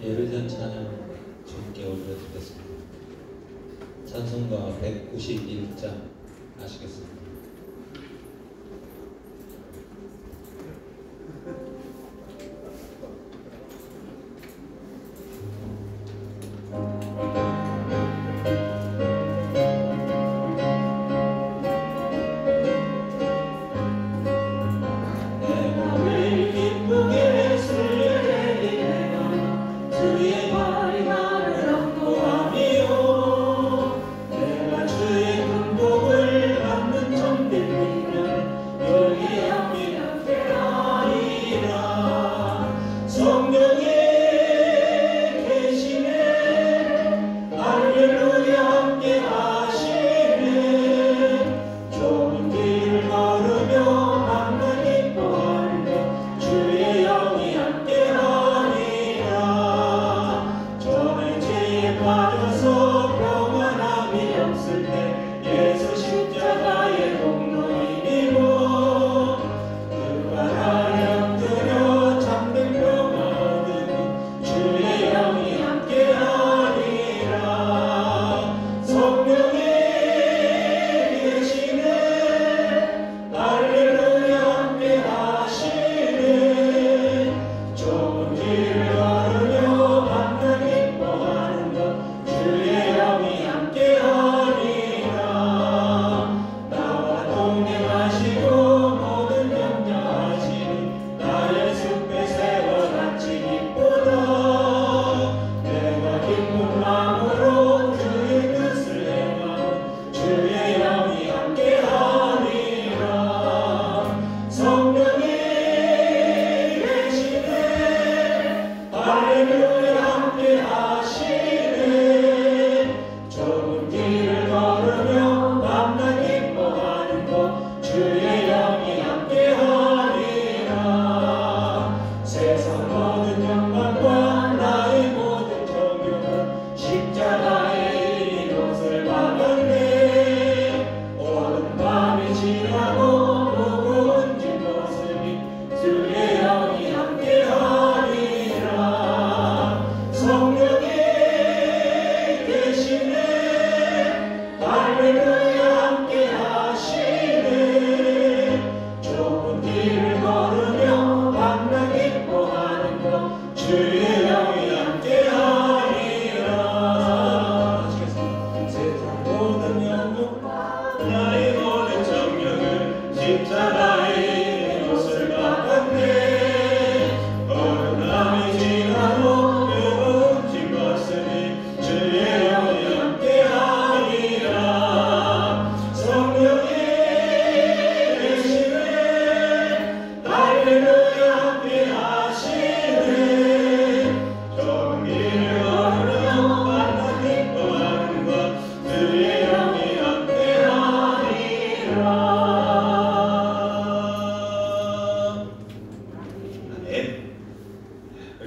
예를 든 찬양 주님께 올려드리겠습니다. 찬송가 191장 아시겠습니까?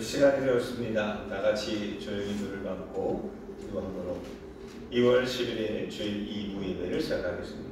시간이 되었습니다. 다 같이 조용히 눈을 감고 기도함으로 2월 11일 주일 2부 예배를 시작하겠습니다.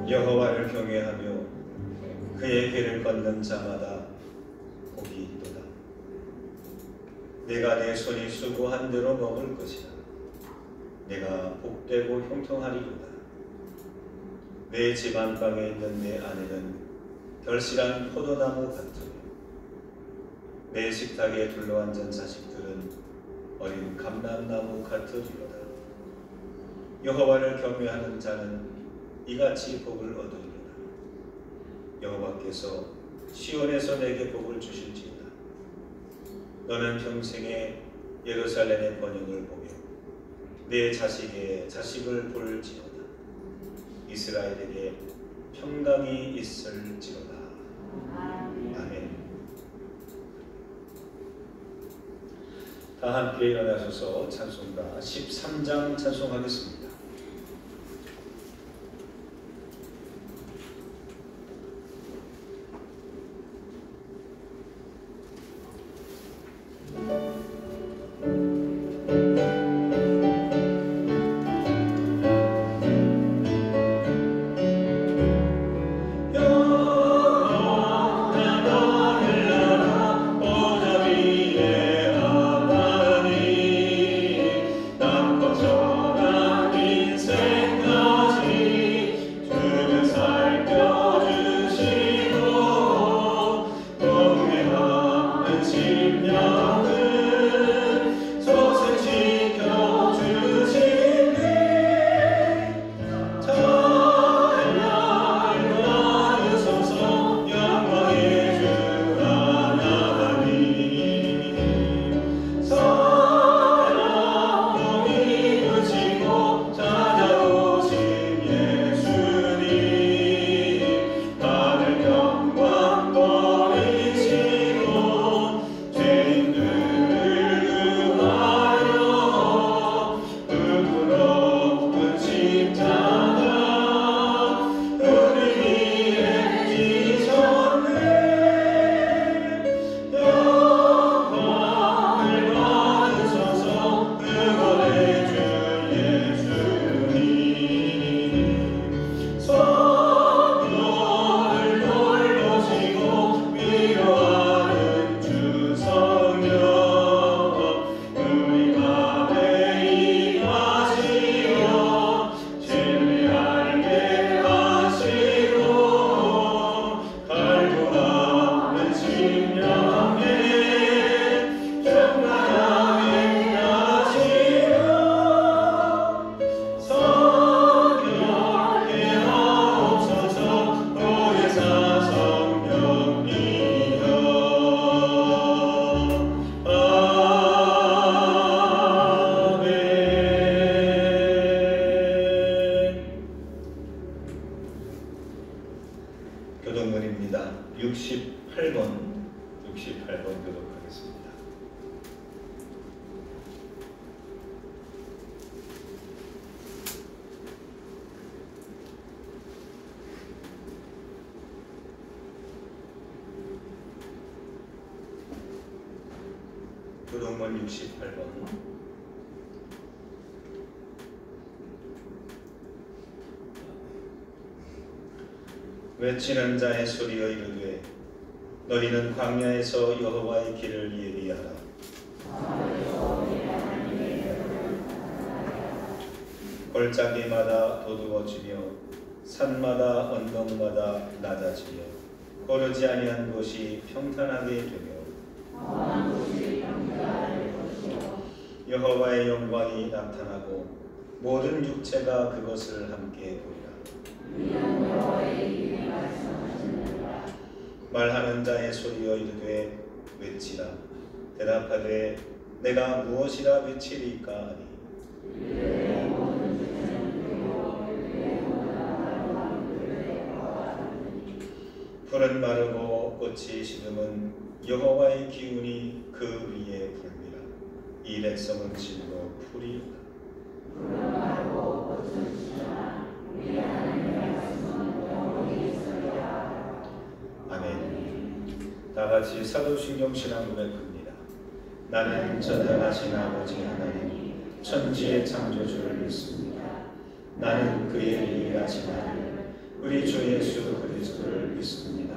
여호와를 경외하며 그의 길을 걷는 자마다 복이 있도다. 내가 내 손이 수고한 대로 먹을 것이라. 내가 복되고 형통하리로다. 내 집 안방에 있는 내 아내는 결실한 포도나무 같으며 내 식탁에 둘러앉은 자식들은 어린 감람나무 같으리로다. 여호와를 경외하는 자는 이같이 복을 얻으리로다. 여호와께서 시온에서 내게 복을 주실지어다. 너는 평생에 예루살렘의 번영을 보며 내 자식의 자식을 볼지어다. 이스라엘에게 평강이 있을지어다. 아멘. 다 함께 일어나셔서 찬송가 13장 찬송하겠습니다. 교독문입니다. 68번 교독하겠습니다. 교독문 68번. 외치는 자의 소리여 이르되 너희는 광야에서 여호와의 길을 예비하라. 골짜기마다 도두어지며 산마다 언덕마다 낮아지며 고르지 아니한 곳이 평탄하게 되며 여호와의 영광이 나타나고 모든 육체가 그것을 함께 보리라. 말하는 자의 소리여 이르되 외치라. 대답하되 내가 무엇이라 외치리까 하니 풀은 마르고 꽃이 시듬은 여호와의 기운이 그 위에 불미라. 이 백성은 진로 풀이로다. 아멘. 다같이 사도신경 신앙 고백합니다. 나는 전능하신 아버지 하나님 천지의 창조주를 믿습니다. 나는 그의 유일하신 아들 우리 주 예수 그리스도를 믿습니다.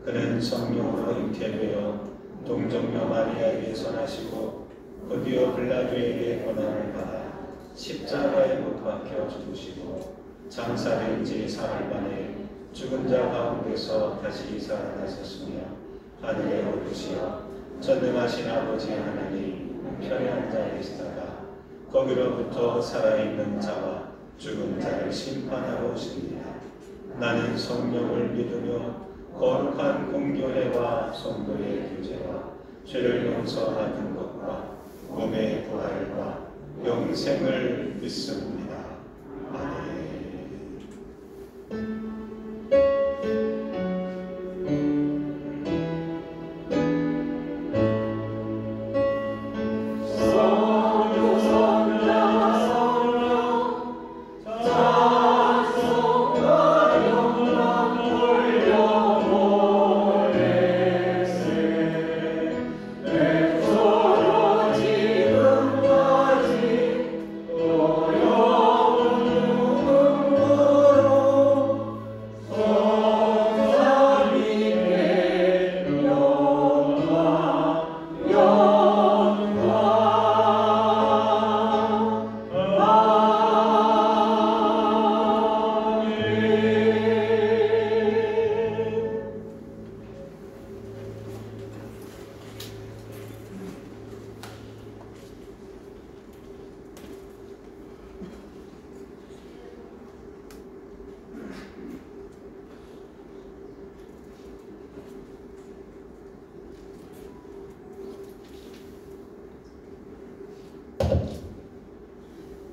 그는 성령으로 잉태되어 동정녀 마리아에게서 나시고 고디오 빌라도에게 고난을 받아 십자가에 못 박혀 죽으시고 장사된 지 사흘 만에 죽은 자 가운데서 다시 살아나셨으며 하늘에 오르시어 전능하신 아버지 하나님 우편에 앉아 계시다가 거기로부터 살아있는 자와 죽은 자를 심판하러 오십니다. 나는 성령을 믿으며 거룩한 공교회와 성도의 교제와 죄를 용서하는 것과 몸의 부활과 영생을 믿습니다. 아멘.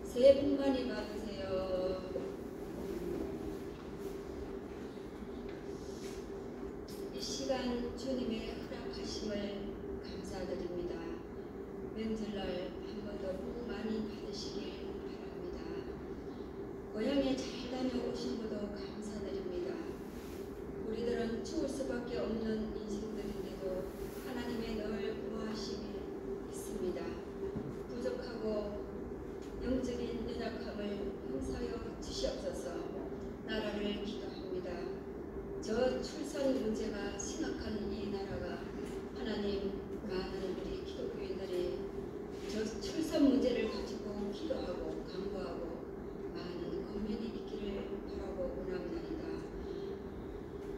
새해 복 많이 받으세요. 이 시간 주님의 허락하심을 감사드립니다. 명절날 한 번 더 복 많이 받으시길 바랍니다. 고향에 잘 다녀오신 것도 감사드립니다. 우리들은 죽을 수밖에 없는 인생들인데도 하나님의 늘 구하심이 있습니다. 부족하고 영적인 연약함을 용서하여 주시옵소서. 나라를 기도합니다. 저 출산 문제가 심각한 이 나라가 하나님, 많은 우리 기독교인들이 저 출산 문제를 가지고 기도하고 간구하고 많은 권면이 있기를 바라고 원합니다.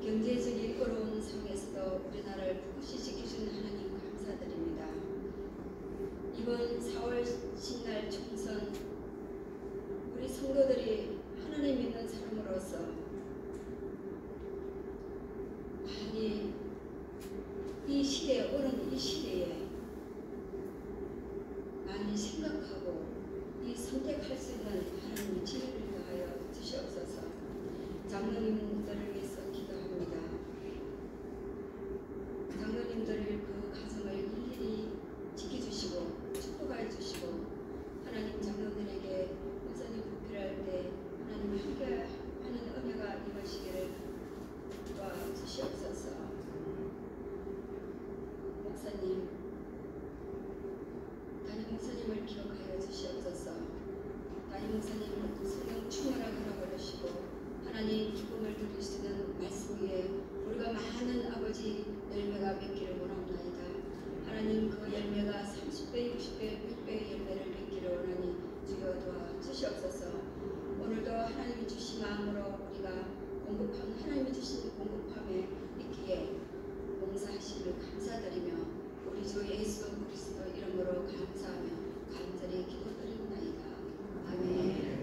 경제적인 어려운 상황에서도 우리나라를 굳이 지키신 하나님 감사드립니다. 이번 4월 10날 총선, 우리 성도들이 하나님 믿는 사람으로서 많이 이 시대에, 오는 이 시대에 많이 생각하고 이 선택할 수 있는 하나님의 지혜를 더하여 주시옵소서. 장로님들을 위해서 기도합니다. 장로님들을 그 가정을 일일이 지켜주시고 축복해 주시고 하나님 장로들에게 목사님 부필할 때 하나님 함께하는 은혜가 임하시기를 도와주시옵소서. 목사님, 담임 목사님을 기억하여 주시옵소서. 담임 목사님 성령 충만하게 하시고 하나님 기쁨을 누리시는 말씀 위에 우리가 많은 아버지 열매가 맺기를 원합니다. 하나님 그 열매가 30배, 60배, 100배의 열매를 맺기를 원하니 주여 도와주시옵소서. 오늘도 하나님이 주신 마음으로 우리가 공급한 하나님이 주신 공급함에 있기에 봉사하심을 감사드리며 우리 주 예수 그리스도 이름으로 감사하며 간절히 기도드립니다. 아멘.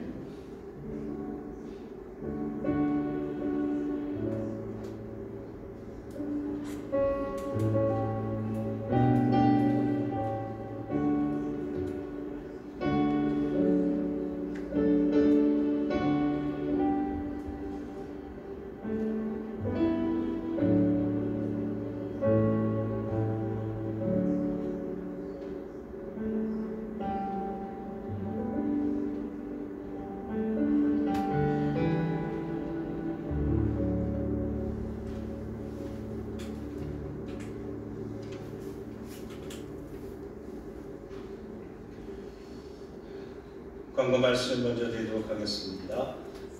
광고 말씀 먼저 드리도록 하겠습니다.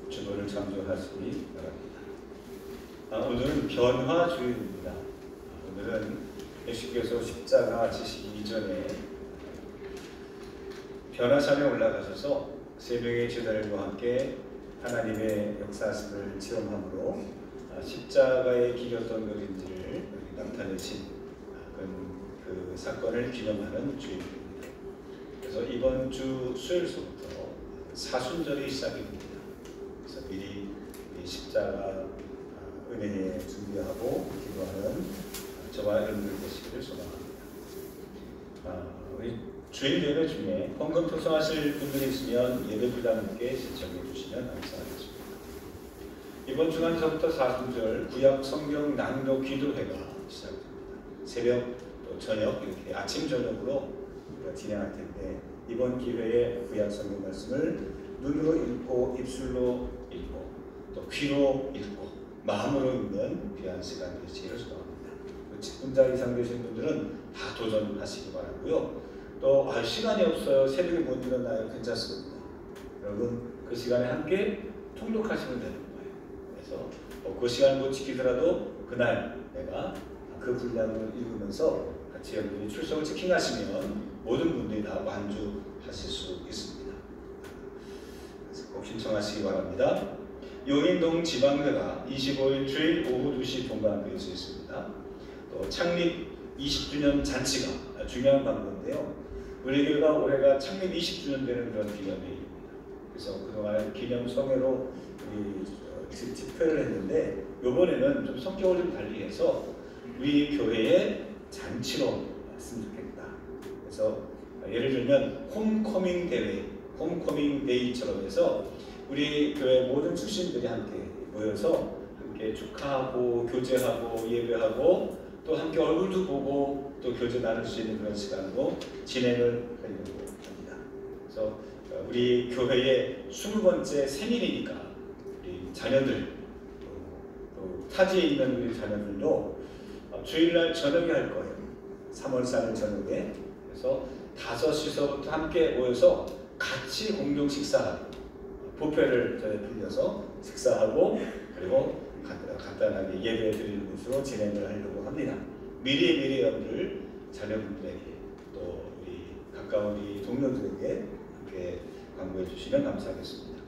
주보를 참조하시기 바랍니다. 오늘은 변화주일입니다. 오늘은 예수께서 십자가 지시기 이전에 변화산에 올라가셔서 세 명의 제자들과 함께 하나님의 역사심을 체험함으로 십자가에 기렸던 것인지를 나타내신 그 사건을 기념하는 주일입니다. 그래서 이번 주 수요일서부터 사순절이 시작이 됩니다. 그래서 미리 십자가 은혜에 준비하고 기도하는 저와 여러분들 되시기를 소망합니다. 우리 주일 예배 중에 헌금 투성하실 분들이 있으면 예배부장님께 신청해 주시면 감사하겠습니다. 이번 주간서부터 사순절 구약 성경 낭독 기도회가 시작됩니다. 새벽 또 저녁 이렇게 아침 저녁으로 우리가 진행할 텐데 이번 기회에 구약 성경 말씀을 눈으로 읽고 입술로 읽고 또 귀로 읽고 마음으로 읽는 귀한 시간 되시기를 소망합니다. 10분자 이상 되신 분들은 다 도전하시기 바라고요. 또 시간이 없어요. 새벽에 못 일어나요. 괜찮습니다. 여러분 그 시간에 함께 통독하시면 되는 거예요. 그래서 그 시간 못 지키더라도 그날 내가 그 분량을 읽으면서 같이 여러분이 출석을 지키가시면 모든 분들이 다 완주하실 수 있습니다. 그래서 꼭 신청하시기 바랍니다. 용인동 지방회가 25일 주일 오후 2시 동반될 수 있습니다. 또 창립 20주년 잔치가 중요한 광고인데요. 우리 교회가 올해가 창립 20주년 되는 그런 기념일입니다. 그래서 그동안 기념성회로 우리 집회를 했는데 이번에는 좀 성격을 좀 달리해서 우리 교회의 잔치로 했으면 좋겠다. 그래서 예를 들면 홈커밍 대회, 홈커밍 데이처럼 해서 우리 교회 모든 출신들이 함께 모여서 함께 축하하고 교제하고 예배하고 또 함께 얼굴도 보고 또 교제 나눌 수 있는 그런 시간으로 진행을 하려고 합니다. 그래서 우리 교회의 20번째 생일이니까 우리 자녀들 또 타지에 있는 우리 자녀들도 주일날 저녁에 할 거예요. 3월 4일 저녁에. 그래서 5시서부터 함께 모여서 같이 공동 식사하고 뷔페를 빌려서 식사하고 그리고 간단하게 예배 드리는 것으로 진행을 하려고 합니다. 미리 여러분들 자녀분들에게 또 우리 가까운 우리 동료들에게 함께 광고해 주시면 감사하겠습니다.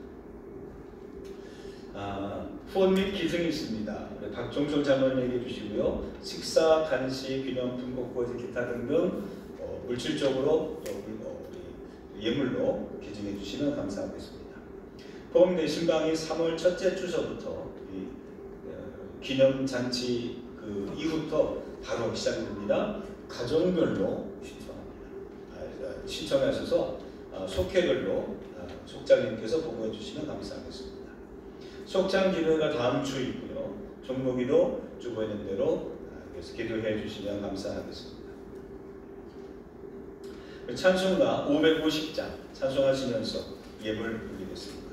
후원 및 기증이 있습니다. 박종철 장로님 얘기해 주시고요. 식사, 간식, 기념품, 꽃꽂이, 기타 등등 물질적으로 또 예물로 기증해 주시면 감사하겠습니다. 포항대 신방이 3월 첫째 주서부터 기념잔치 그 이후부터 바로 시작됩니다. 가정별로 신청합니다. 신청하셔서 속회별로 속장님께서 보고해 주시면 감사하겠습니다. 속장 기도회가 다음 주 있고요. 종목이도 주보있는 대로 기도해 주시면 감사하겠습니다. 찬송가 550장 찬송하시면서 예물 드리겠습니다.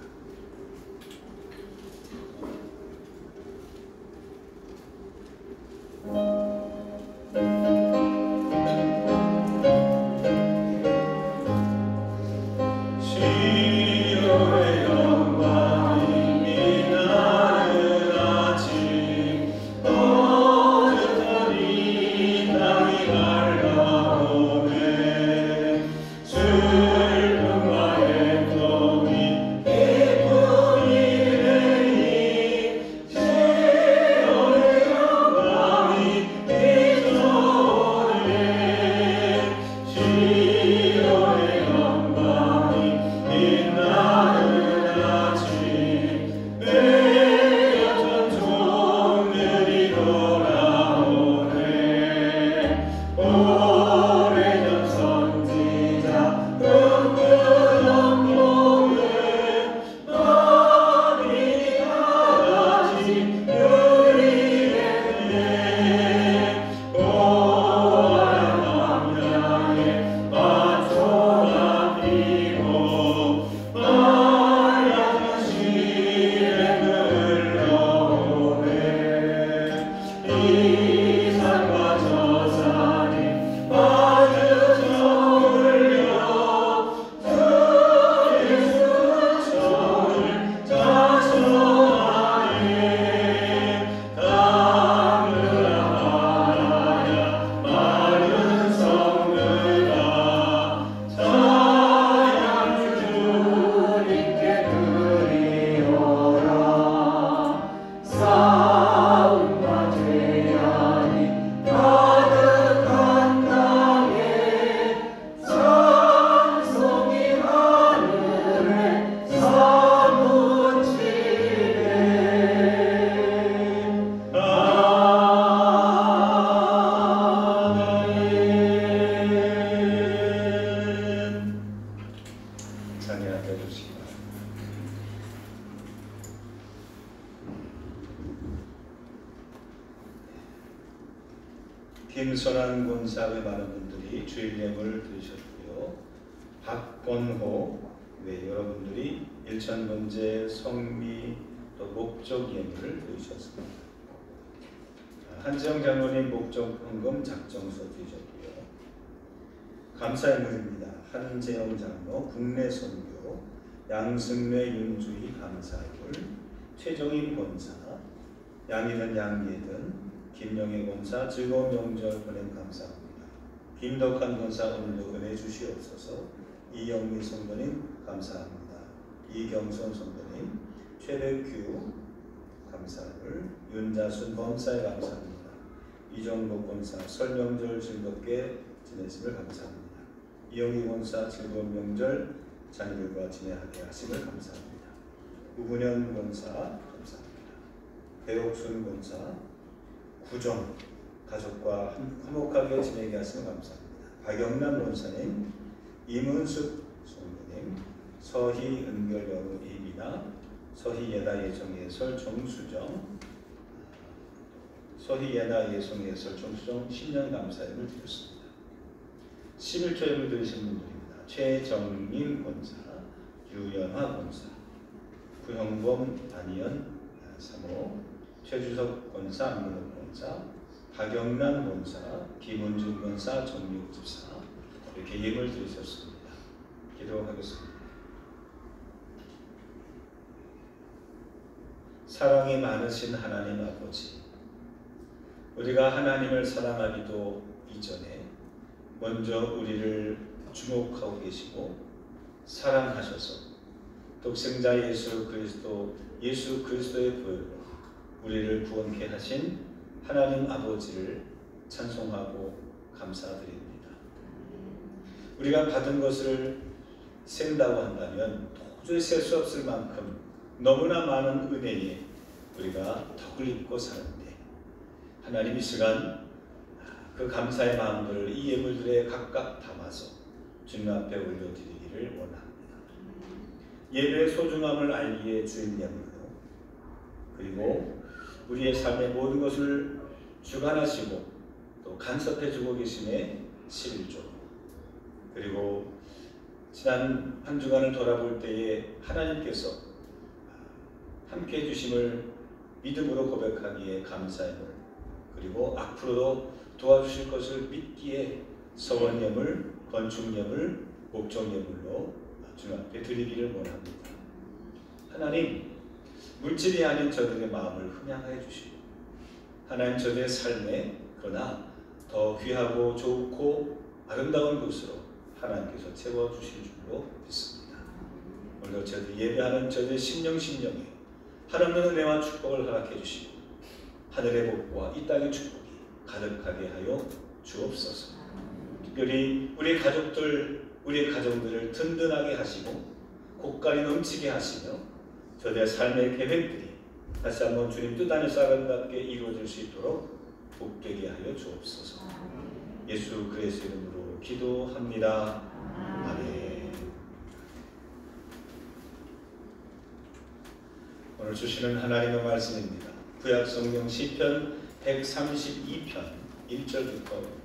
슬픔과 애통이 김선한 권사 외 많은 분들이 주일 예물을 드리셨고요. 박권호 외 여러분들이 일천번제, 성미, 또 목적 예물을 드리셨습니다. 한지영 장로님 목적 헌금 작정서 드리셨고요. 감사 예물입니다. 한재영 장로 국내 선교, 양승래 윤주희 감사 예물, 최정인 권사, 양이든 양예든 김영애 권사 즐거운 명절 보냄 감사합니다. 김덕한 권사 오늘도 은혜 주시옵소서. 이영미 성도님 감사합니다. 이경선 성도님, 최백규 감사를, 윤자순 범사에 감사합니다. 이정복 권사 설명절 즐겁게 지내심을 감사합니다. 이영희 권사 즐거운 명절 자녀들과 지내하게 하심을 감사합니다. 우근현 권사 감사합니다. 배옥순 권사 구정 가족과 화목하게 지내게 하심을 감사합니다. 박영남 권사님, 이문숙 성도님, 서희 은결여우 이미나, 서희 예나 예정예설 정수정, 서희 예나 예송예설 정수정 10년 감사임을 드렸습니다. 11조임을 드리신 분들입니다. 최정민 권사, 유연화 권사, 구형범 안희연 사모, 최주석 권사, 안문옥 권사, 박영란 권사, 김은준 권사, 정육 집사 이렇게 예물 드리셨습니다. 기도하겠습니다. 사랑이 많으신 하나님 아버지, 우리가 하나님을 사랑하기도 이전에 먼저 우리를 주목하고 계시고 사랑하셔서 독생자 예수 그리스도의 보혈로 우리를 구원케 하신 하나님 아버지를 찬송하고 감사드립니다. 우리가 받은 것을 센다고 한다면 도저히 셀 수 없을 만큼 너무나 많은 은혜에 우리가 덕을 입고 사는데, 하나님 이 시간 그 감사의 마음들을 이 예물들에 각각 담아서 주님 앞에 올려드리기를 원합니다. 예배의 소중함을 알기에 주인 예물로, 그리고 우리의 삶의 모든 것을 주관하시고 또 간섭해주고 계심에 11조, 그리고 지난 한 주간을 돌아볼 때에 하나님께서 함께 해주심을 믿음으로 고백하기에 감사의 물, 그리고 앞으로도 도와주실 것을 믿기에 서원예물, 건축예물, 목적예물로 주님 앞에 드리기를 원합니다. 하나님, 물질이 아닌 저들의 마음을 흠양해 주시고 하나님 저들의 삶에 그러나 더 귀하고 좋고 아름다운 것으로 하나님께서 채워주실 줄로 믿습니다. 오늘도 저들 예배하는 저들의 심령에 한없는 은혜와 축복을 허락해 주시고 하늘의 복과 이 땅의 축복이 가득하게 하여 주옵소서. 특별히 우리의 가정들을 든든하게 하시고 곡간이 넘치게 하시며 저들의 삶의 계획들이 다시 한번 주님 뜻 안에서 아름답게 이루어질 수 있도록 복되게 하여 주옵소서. 예수 그리스도 이름으로 기도합니다. 아멘. 오늘 주시는 하나님의 말씀입니다. 구약 성경 시편 132편 1절부터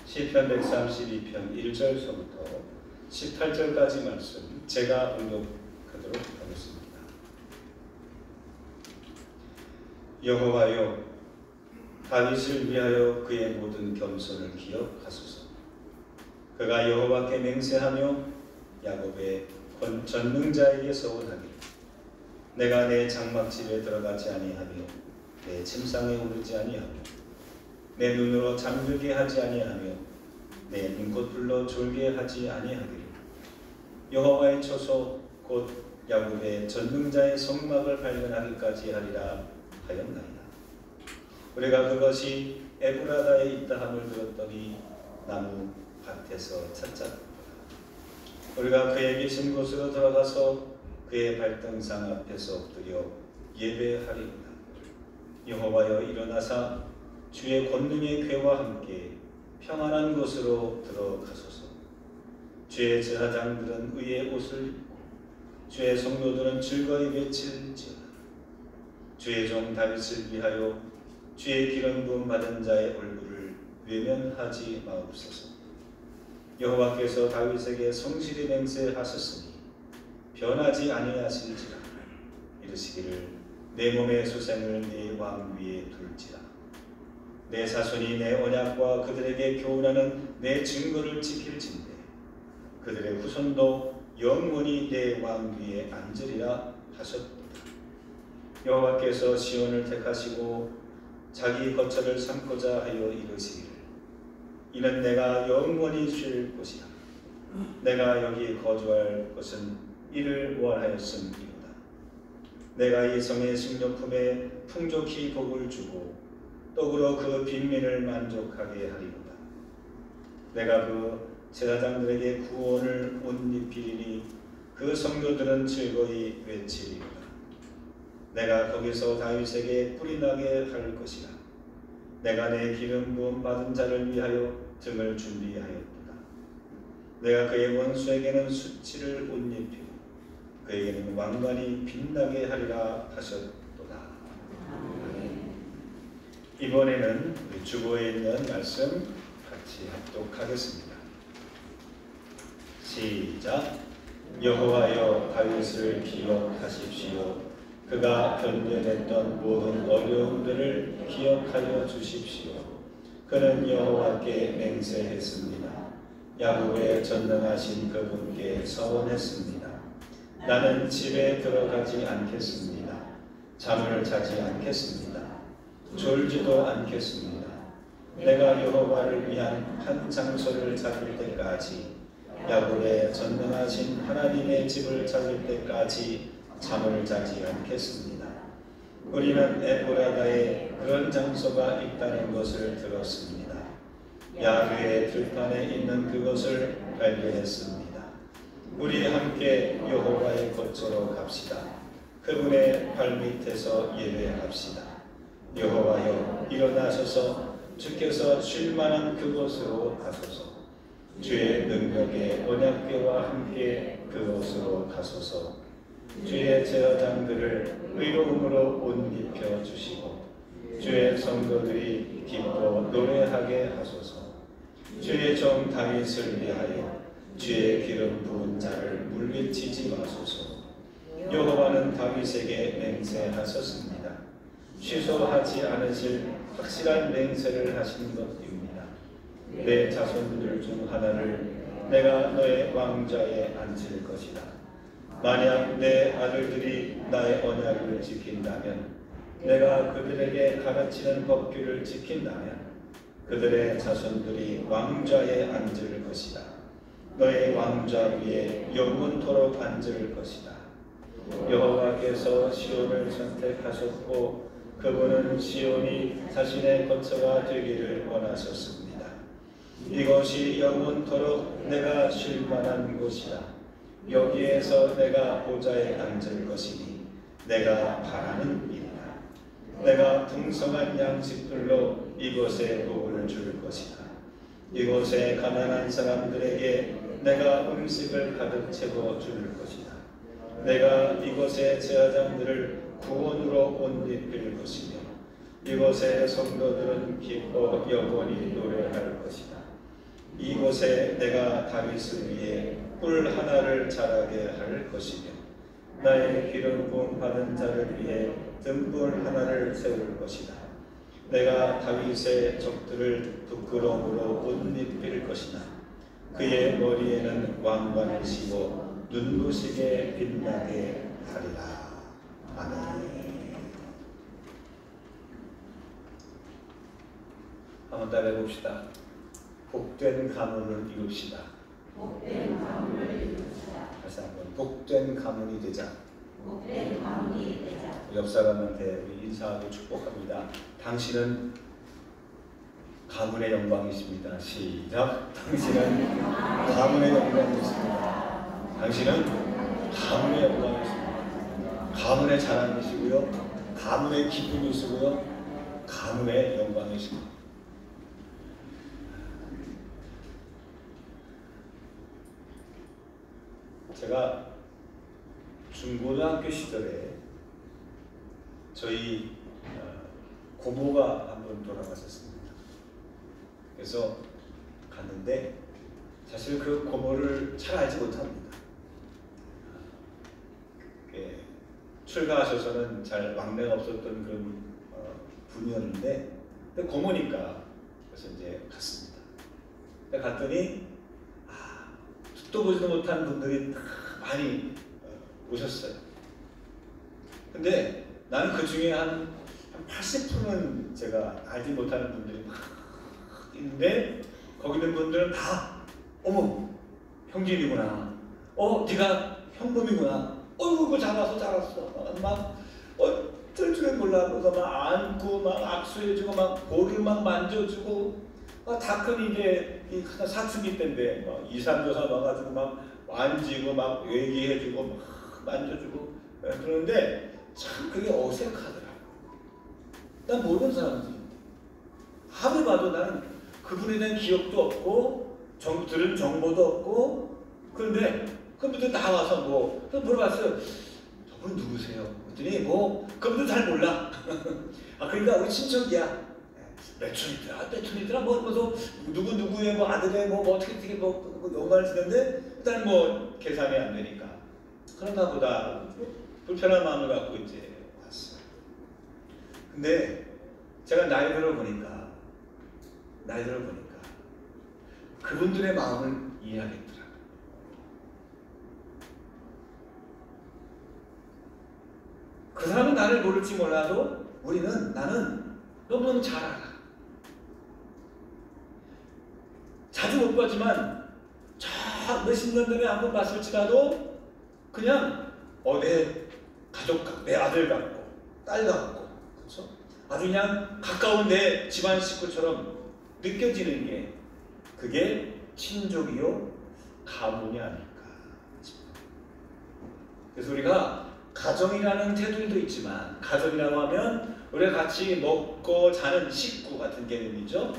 시편 132편 1절서부터 18절까지 말씀 제가 응독하도록 하겠습니다. 여호와여, 다윗을 위하여 그의 모든 겸손을 기억하소서. 그가 여호와께 맹세하며 야곱의 전능자에게 서원하기를, 내가 내 장막집에 들어가지 아니하며 내 침상에 오르지 아니하며 내 눈으로 잠들게 하지 아니하며 내 눈꽃불로 졸게 하지 아니하기를, 여호와의 처소 곧 야곱의 전능자의 성막을 발견하기까지 하리라 하였나이다. 우리가 그것이 에브라다에 있다 함을 들었더니 나무 밭 밭에서 찾자. 우리가 그의 계신 곳으로 들어가서 그의 발등상 앞에서 엎드려 예배하리로다. 여호와여 일어나사 주의 권능의 궤와 함께 평안한 곳으로 들어가소서. 주의 제사장들은 의의 옷을 입고 주의 성도들은 즐거이 외칠지어다. 주의 종 다윗을 위하여 주의 기름 부음 받은 자의 얼굴을 외면하지 마옵소서. 여호와께서 다윗에게 성실히 맹세하셨으니 변하지 아니하실지라. 이르시기를 내 몸의 소생을 네 왕 위에 둘지라. 내 자손이 내 언약과 그들에게 교훈하는 내 증거를 지킬진대 그들의 후손도 영원히 내 왕 위에 앉으리라 하셨도다. 여호와께서 시온을 택하시고 자기 거처를 삼고자 하여 이르시기를 이는 내가 영원히 쉴 곳이라. 내가 여기 거주할 것은 이를 원하였음이로다. 내가 이 성의 식료품에 풍족히 복을 주고 떡으로 그 빈민을 만족하게 하리로다. 내가 그 제사장들에게 구원을 옷 입히리니 그 성도들은 즐거이 외치리로다. 내가 거기서 다윗에게 뿔이 나게 할 것이라. 내가 내 기름 부음 받은 자를 위하여 등을 준비하였도다. 내가 그의 원수에게는 수치를 옷 입히고 그에게는 왕관이 빛나게 하리라 하셨도다. 이번에는 우리 주보에 있는 말씀 같이 합독하겠습니다. 시작. 여호와여 다윗을 기억하십시오. 그가 견뎌냈던 모든 어려움들을 기억하여 주십시오. 그는 여호와께 맹세했습니다. 야곱의 전능하신 그분께 서원했습니다. 나는 집에 들어가지 않겠습니다. 잠을 자지 않겠습니다. 졸지도 않겠습니다. 내가 여호와를 위한 한 장소를 찾을 때까지 야곱의 전능하신 하나님의 집을 찾을 때까지 잠을 자지 않겠습니다. 우리는 에브라다에 그런 장소가 있다는 것을 들었습니다. 야르의 들판에 있는 그것을 발견했습니다. 우리 함께 여호와의 거처로 갑시다. 그분의 발밑에서 예배합시다. 여호와여 일어나셔서 주께서 쉴 만한 그곳으로 가소서. 주의 능력의 언약궤와 함께 그곳으로 가소서. 주의 제사장들을 의로움으로 옷 입혀 주시고 주의 성도들이 기뻐 노래하게 하소서. 주의 종 다윗을 위하여 주의 기름 부은 자를 물리치지 마소서. 여호와는 다윗에게 맹세하셨습니다. 취소하지 않으실 확실한 맹세를 하신 것입니다. 내 자손들 중 하나를 내가 너의 왕좌에 앉힐 것이다. 만약 내 아들들이 나의 언약을 지킨다면, 내가 그들에게 가르치는 법규를 지킨다면 그들의 자손들이 왕좌에 앉을 것이다. 너의 왕좌 위에 영원토록 앉을 것이다. 여호와께서 시온을 선택하셨고 그분은 시온이 자신의 거처가 되기를 원하셨습니다. 이것이 영원토록 내가 쉴 만한 곳이다. 여기에서 내가 보좌에 앉을 것이니 내가 바라는 일이다. 내가 풍성한 양식들로 이곳에 복을 줄 것이다. 이곳에 가난한 사람들에게 내가 음식을 가득 채워 줄 것이다. 내가 이곳의 제사장들을 구원으로 옷 입힐 것이며 이곳의 성도들은 기뻐 영원히 노래할 것이다. 이곳에 내가 다윗을 위해 뿔 하나를 자라게 할 것이며 나의 기름 부음 받은 자를 위해 등불 하나를 세울 것이다. 내가 다윗의 적들을 부끄러움으로 옷 입힐 것이나 그의 머리에는 왕관을 씌워 눈부시게 빛나게 하리라. 아멘. 한번 따라해 봅시다. 복된 가문을 이룹시다. 복된 가문을 이루자. 다시 한번 복된 가문이 되자. 복된 가문이 되자. 옆 사람한테 인사하고 축복합니다. 당신은 가문의 영광이십니다. 시작. 당신은 가문의 영광이십니다. 당신은 가문의 영광이십니다. 가문의 자랑이시고요. 가문의 기쁨이시고요. 가문의 영광이십니다. 제가 중고등학교 시절에 저희 고모가 한 번 돌아가셨습니다. 그래서 갔는데 사실 그 고모를 잘 알지 못합니다. 출가하셔서는 잘 왕래가 없었던 그런 분이었는데 근데 고모니까 그래서 이제 갔습니다. 근데 갔더니 듣도 보지도 못한 분들이 많이 오셨어요. 근데 나는 그 중에 한 80%는 제가 알지 못하는 분들이 막 있는데 거기 있는 분들은 다 어머 형진이구나, 네가 형범이구나, 그거 잘 왔어 막 뜰줄을 몰라서 막 안고 막 악수해주고 막 볼을 막 만져주고 다 큰 이제 사춘기 때인데 막 2, 3조사 와가지고 막 만지고 막 얘기해주고 막 만져주고 그러는데 참 그게 어색하더라고. 난 모르는 사람들인데 아무리 봐도 나는 그분에 대한 기억도 없고 들은 정보도 없고 그런데 그분들 나와서 뭐 물어봤어요. 저분 누구세요? 그랬더니 그분도 잘 몰라. 그러니까 우리 친척이야. 몇촌이더라 뭐 누구의 뭐 아들의 뭐 어떻게 연관을 지는데 일단 뭐 계산이 안 되니까 그런가 보다 불편한 마음을 갖고 이제 왔어요. 근데 제가 나이 들어보니까 그분들의 마음을 이해하겠더라고요. 그 사람은 나를 모를지 몰라도 나는 너무너무 잘 알아. 자주 못 봤지만 몇십 년 전에 한번 봤을지라도 그냥 내 가족, 내 아들 같고 딸 같고 그렇죠? 아주 그냥 가까운 내 집안 식구처럼 느껴지는 게 그게 친족이요 가문이 아닐까 싶어요. 그래서 우리가 가정이라는 테두리도 있지만 가정이라고 하면 우리가 같이 먹고 자는 식구 같은 개념이죠.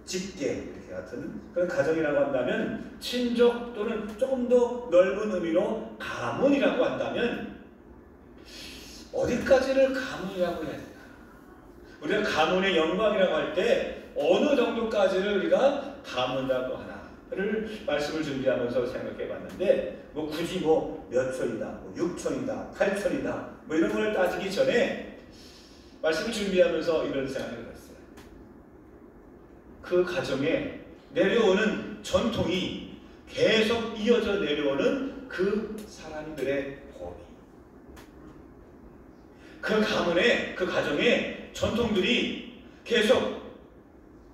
직계 이렇게 같은 그런 가정이라고 한다면 친족 또는 조금 더 넓은 의미로 가문이라고 한다면 어디까지를 가문이라고 해야 되나? 우리가 가문의 영광이라고 할 때 어느 정도까지를 우리가 가문이라고 하나를 말씀을 준비하면서 생각해 봤는데 굳이 몇 촌이다, 6촌이다, 8촌이다 이런 걸 따지기 전에 말씀을 준비하면서 이런 생각을 해봤어요. 그 가정에 내려오는 전통이 계속 이어져 내려오는 그 사람들의 범위, 그 가문의 그 가정의 전통들이 계속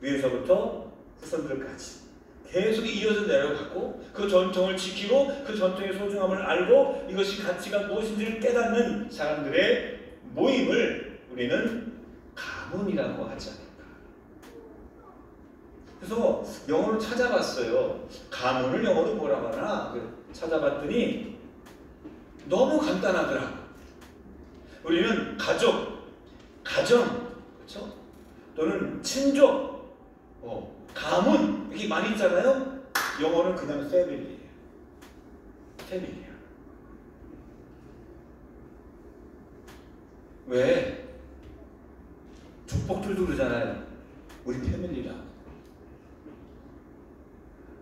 위에서부터 후손들까지 계속 이어져 내려가고 그 전통을 지키고 그 전통의 소중함을 알고 이것이 가치가 무엇인지를 깨닫는 사람들의 모임을 우리는 가문이라고 하지 않을까. 그래서 영어로 찾아봤어요. 가문을 영어로 뭐라고 하나 찾아봤더니 너무 간단하더라고. 우리는 가족, 가정, 그렇죠? 또는 친족, 가문 이렇게 많이 있잖아요. 영어는 그냥 패밀리예요. 패밀리야. 왜? 족복들도 그러잖아요. 우리 패밀리라.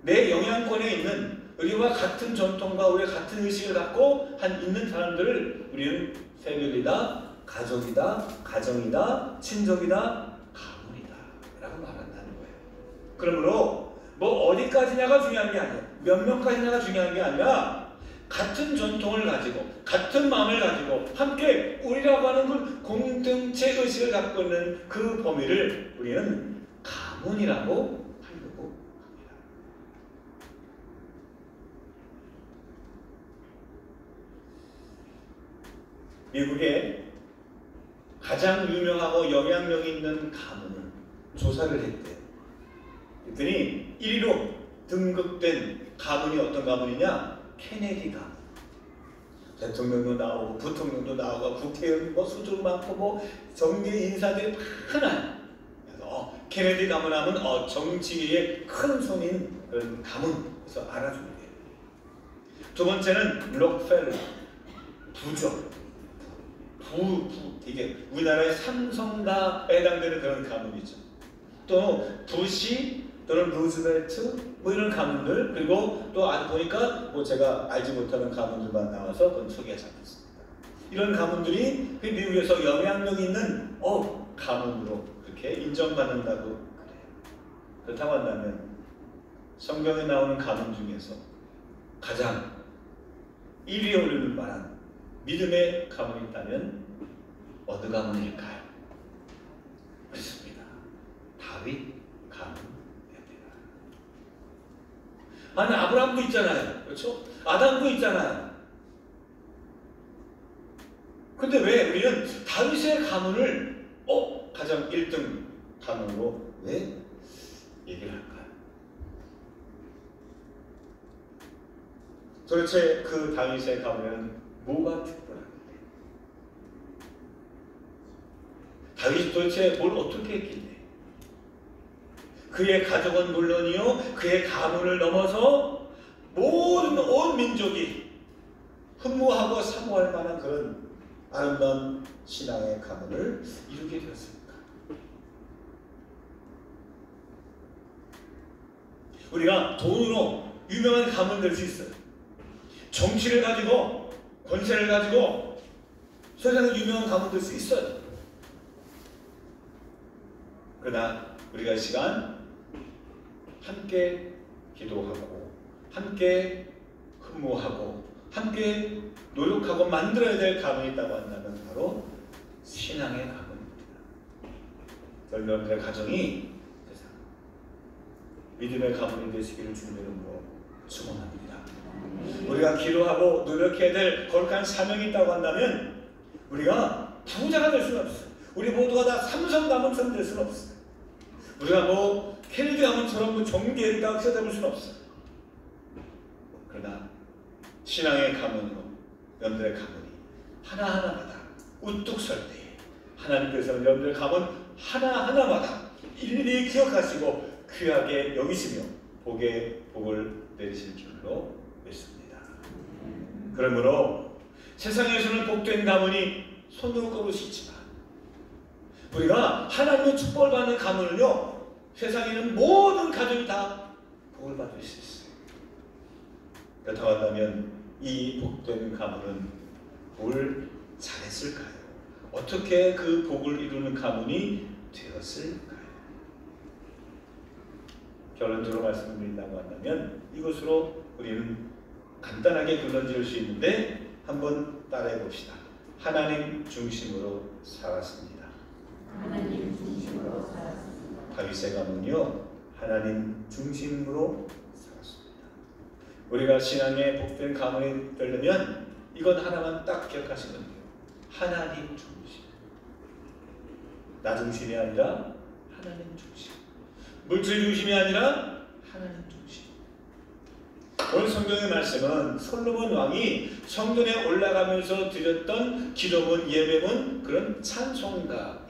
내 영향권에 있는 우리와 같은 전통과 우리와 같은 의식을 갖고 있는 사람들을 우리는 패밀리다, 가족이다, 가정이다, 친족이다, 가문이다 라고 말한다는 거예요. 그러므로 어디까지냐가 중요한 게 아니에요. 몇 명까지냐가 중요한 게 아니라 같은 전통을 가지고 같은 마음을 가지고 함께 우리라고 하는 그 공동체 의식을 갖고 있는 그 범위를 우리는 가문이라고 하려고 합니다. 미국에 가장 유명하고 영향력 있는 가문을 조사를 했대요. 그랬더니 1위로 등극된 가문이 어떤 가문이냐? 케네디 가문. 대통령도 나오고 부통령도 나오고 국회의원 뭐 수도 많고 뭐 정계 인사들이 많아요. 그래서 케네디 가문하면 정치의 큰 손인 그런 가문. 그래서 알아주면 돼요. 두 번째는 록펠러 부죠. 이게 우리나라의 삼성가에 해당되는 그런 가문이죠. 또 부시 또는 루즈벨트 뭐 이런 가문들, 그리고 또 보니까 뭐 제가 알지 못하는 가문들만 나와서 그건 소개하지 않겠습니다. 이런 가문들이 미국에서 영향력 있는 가문으로 그렇게 인정받는다고 그래요. 그렇다고 한다면 성경에 나오는 가문 중에서 가장 1위에 오를 만한 믿음의 가문이 있다면 어느 가문일까요? 그렇습니다. 다윗 가문입니다. 아니 아브라함도 있잖아요. 그렇죠? 아담도 있잖아요. 근데 왜 우리는 다윗의 가문을 가장 1등 가문으로 왜 얘기를 할까요? 도대체 그 다윗의 가문에는 뭐가 특별한데? 다윗이 도대체 뭘 어떻게 했길래? 그의 가족은 물론이요, 그의 가문을 넘어서 모든 온 민족이 흠모하고 사모할 만한 그런 아름다운 신앙의 가문을 이루게 되었습니까? 우리가 돈으로 유명한 가문 될 수 있어요. 정치를 가지고 권세를 가지고 세상에 유명한 가문 될 수 있어요. 그러나 우리가 이 시간 함께 기도하고 함께 흠모하고 함께 노력하고 만들어야 될 가문이 있다고 한다면 바로 신앙의 가문입니다. 여러분들의 가정이 믿음의 가문이 되시기를 주님의 이름으로 축원합니다. 우리가 기도하고 노력해야 될 거룩한 사명이 있다고 한다면 우리가 부자가 될 수는 없어요. 우리 모두가 다 삼성 가문처럼 될 수는 없어요. 우리가 뭐 케네디 가문처럼 뭐 정계가 휘어잡을 수는 없어요. 그러나 신앙의 가문으로 여러분들의 가문이 하나하나마다 우뚝 설 때에 하나님께서 여러분들의 가문 하나하나마다 일일이 기억하시고 귀하게 여기시며 복을 내리실 줄로 믿습니다. 그러므로 세상에서는 복된 가문이 손으로 꼽을 수 있지만 우리가 하나님의 축복을 받는 가문은요, 세상에 있는 모든 가족이 다 복을 받을 수 있어요. 그렇다고 한다면 이 복된 가문은 뭘 잘했을까요? 어떻게 그 복을 이루는 가문이 되었을까요? 결론적으로 말씀드린다고 한다면 이것으로 우리는 간단하게 결론 지을 수 있는데 한번 따라해 봅시다. 하나님 중심으로 살았습니다. 하나님 중심으로 살았습니다. 다윗의 가문이요, 하나님 중심으로 살았습니다. 우리가 신앙의 복된 가문이 되려면 이건 하나만 딱 기억하시면 돼요. 하나님 중심. 나 중심이 아니라 하나님 중심. 물질 중심이 아니라 하나님 중심. 오늘 성경의 말씀은 솔로몬 왕이 성전에 올라가면서 드렸던 기도문, 예배문, 그런 찬송가입니다.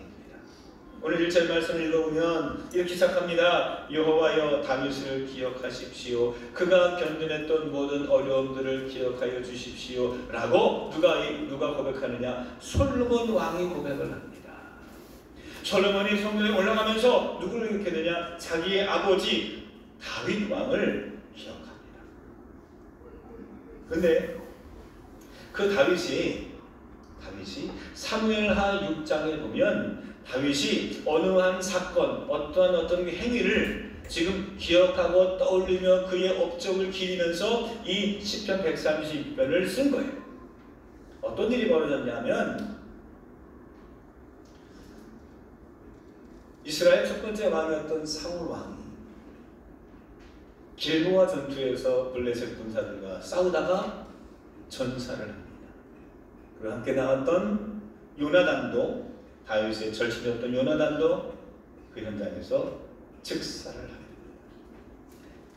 오늘 1절 말씀을 읽어보면 이렇게 시작합니다. 여호와여 다윗을 기억하십시오. 그가 견뎌냈던 모든 어려움들을 기억하여 주십시오. 라고 누가 고백하느냐? 솔로몬 왕이 고백을 합니다. 솔로몬이 성전에 올라가면서 누구를 기억했느냐? 자기의 아버지 다윗 왕을 기억합니다. 근데 그 다윗이 사무엘하 6장에 보면 다윗이 어느 한 사건, 어떤 행위를 지금 기억하고 떠올리며 그의 업적을 기리면서 이 시편 132편을 쓴 거예요. 어떤 일이 벌어졌냐면 이스라엘 첫 번째 왕이었던 사울 왕이 길보아 전투에서 블레셋 군사들과 싸우다가 전사를 합니다. 그리고 함께 나왔던 요나단도, 다윗의 절친이었던 요나단도 그 현장에서 즉사를 합니다.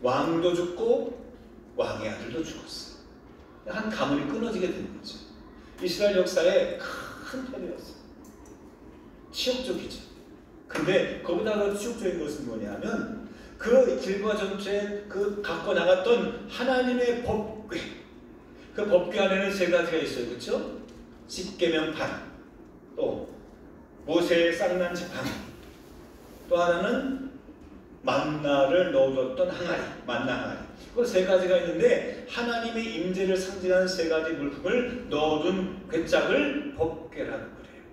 왕도 죽고 왕의 아들도 죽었어요. 한 가문이 끊어지게 된 거죠. 이스라엘 역사의 큰 편이었어요. 치욕적이죠. 근데 거기다 더 치욕적인 것은 뭐냐면 그 길과 전체에 그 갖고 나갔던 하나님의 법궤, 그 법궤 안에는 세 가지가 있어요. 그렇죠? 십계명판, 또 모세의 쌍난 지팡이, 또 하나는 만나를 넣어줬던 항아리, 만나 항아리. 그 세 가지가 있는데 하나님의 임재를 상징하는 세 가지 물품을 넣어둔 괴짝을 법궤라고 그래요.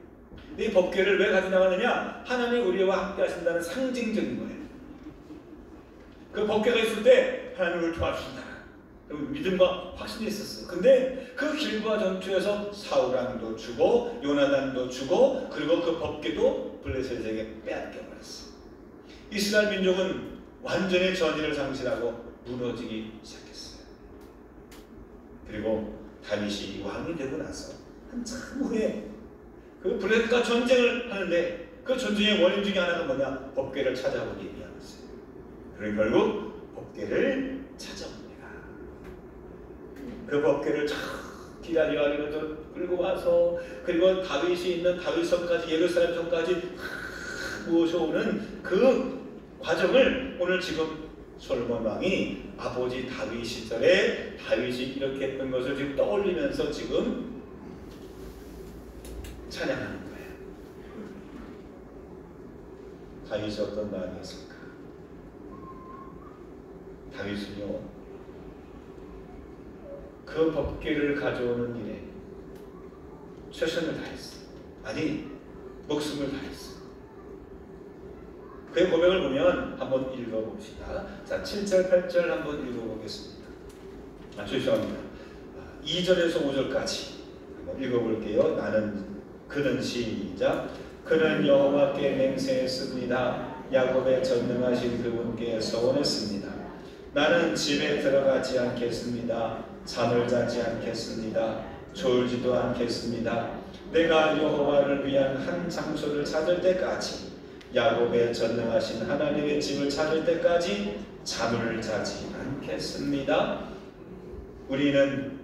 이 법궤를 왜 가지고 나가느냐? 하나님이 우리와 함께 하신다는 상징적인 거예요. 그 법궤가 있을 때 하나님을 도와주신다. 믿음과 확신이 있었어요. 근데 그 길과 전투에서 사울왕도 주고 요나단도 주고 그리고 그 법궤도 블레셋에게 빼앗겨버렸어요. 이스라엘 민족은 완전히 전의를 상실하고 무너지기 시작했어요. 그리고 다윗이 왕이 되고 나서 한참 후에 그 블레셋과 전쟁을 하는데 그 전쟁의 원인 중에 하나가 뭐냐? 법궤를 찾아오기 위함이었어요. 그리고 결국 법궤를 찾아옵니다. 그 법궤를 참 기다려가지고 끌고 와서 그리고 다윗이 있는 다윗성까지 예루살렘 성까지 모셔오는 그 과정을 오늘 지금 솔로몬 왕이 아버지 다윗 시절에 다윗이 이렇게 했던 것을 지금 떠올리면서 지금 찬양하는 거예요. 다윗이 어떤 마음이었을까? 다윗은요, 그 법궤를 가져오는 일에 최선을 다했어요. 아니, 목숨을 다했어요. 그의 고백을 보면 한번 읽어봅시다. 자, 7절, 8절 한번 읽어보겠습니다. 죄송합니다. 2절에서 5절까지 한번 읽어볼게요. 그는 시작. 그는 여호와께 맹세했습니다. 야곱의 전능하신 그분께 서원했습니다. 나는 집에 들어가지 않겠습니다. 잠을 자지 않겠습니다. 졸지도 않겠습니다. 내가 여호와를 위한 한 장소를 찾을 때까지 야곱의 전능하신 하나님의 집을 찾을 때까지 잠을 자지 않겠습니다. 우리는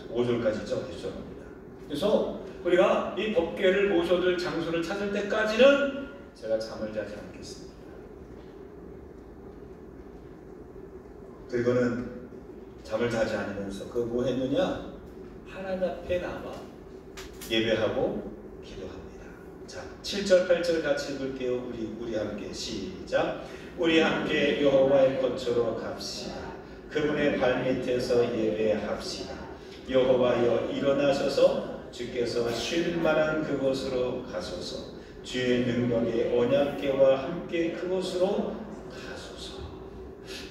5절까지죠. 죄송합니다. 그래서 우리가 이 법궤를 모셔둘 장소를 찾을 때까지는 제가 잠을 자지 않겠습니다. 그리고는 잠을 자지 않으면서 그 뭐 했느냐? 하나님 앞에 나와 예배하고 기도합니다. 자, 7절, 8절 같이 읽을게요. 우리 함께 시작. 우리 함께 여호와의 겉으로 갑시다. 그분의 발밑에서 예배합시다. 여호와여 일어나셔서 주께서 쉴 만한 그곳으로 가소서. 주의 능력의 언약궤와 함께 그곳으로 가소서.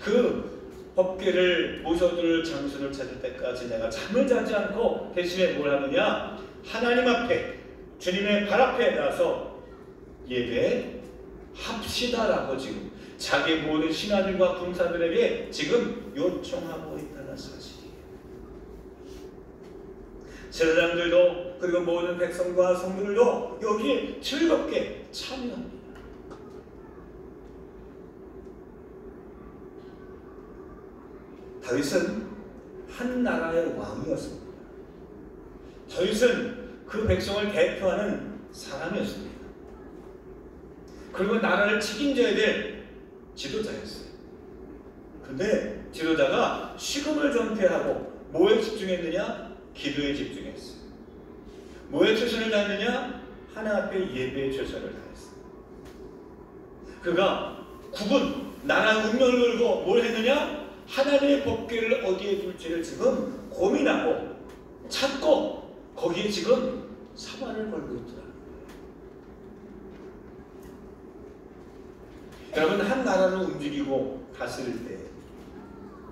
그 법궤를 모셔둘 장소를 찾을 때까지 내가 잠을 자지 않고 대신에 뭘 하느냐? 하나님 앞에 주님의 발 앞에 나서 예배합시다라고 지금 자기 모든 신하들과 군사들에게 지금 요청하고 있다는 사실이에요. 제사장들도 그리고 모든 백성과 성도들도 여기에 즐겁게 참여합니다. 다윗은 한 나라의 왕이었습니다. 다윗은 그 백성을 대표하는 사람이었습니다. 그리고 나라를 책임져야 될 지도자였어요. 근데 지도자가 식음을 전폐하고 뭐에 집중했느냐? 기도에 집중했어요. 뭐에 최선을 다했느냐? 하나님 앞에 예배에 최선을 다했어요. 그가 국은 나라 운명을 걸고 뭘 했느냐? 하나님의 법궤를 어디에 둘지를 지금 고민하고 찾고 거기에 지금 사활을 걸고 있더라. 여러분, 한 나라를 움직이고 다스릴 때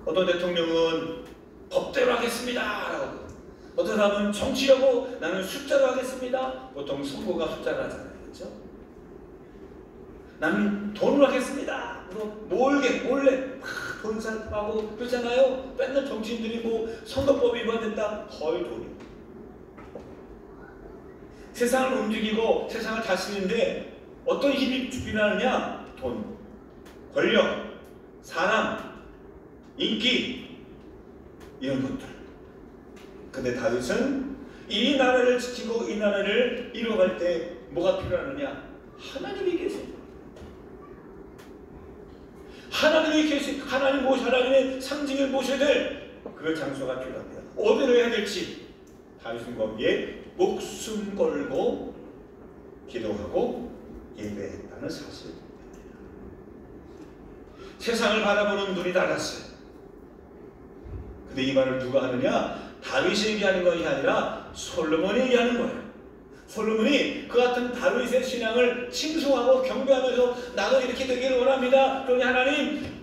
어떤 대통령은 법대로 하겠습니다 라고, 어떤 사람은 정치라고 나는 숫자로 하겠습니다. 보통 선거가 숫자로 하잖아요. 그렇죠? 나는 돈으로 하겠습니다. 몰래 돈 살파고 그러잖아요. 맨날 정치인들이 뭐 선거법이 위반됐다. 거의 돈이. 세상을 움직이고 세상을 다스리는데 어떤 힘이 비난하느냐? 돈. 권력, 사람, 인기 이런 것들. 근데 다윗은 이 나라를 지키고 이 나라를 이루어갈 때 뭐가 필요하느냐? 하나님이 계세요. 하나님이 계세요. 하나님 모셔, 하나님의 상징을 모셔야 될 그 장소가 필요합니다. 어디로 해야 될지 다윗은 거기에 목숨 걸고 기도하고 예배했다는 사실입니다. 세상을 바라보는 눈이 달랐어요. 근데 이 말을 누가 하느냐? 다윗이 얘기하는 것이 아니라 솔로몬이 얘기하는 거예요. 솔로몬이 그 같은 다윗의 신앙을 칭송하고 경배하면서 나도 이렇게 되기를 원합니다. 그러니 하나님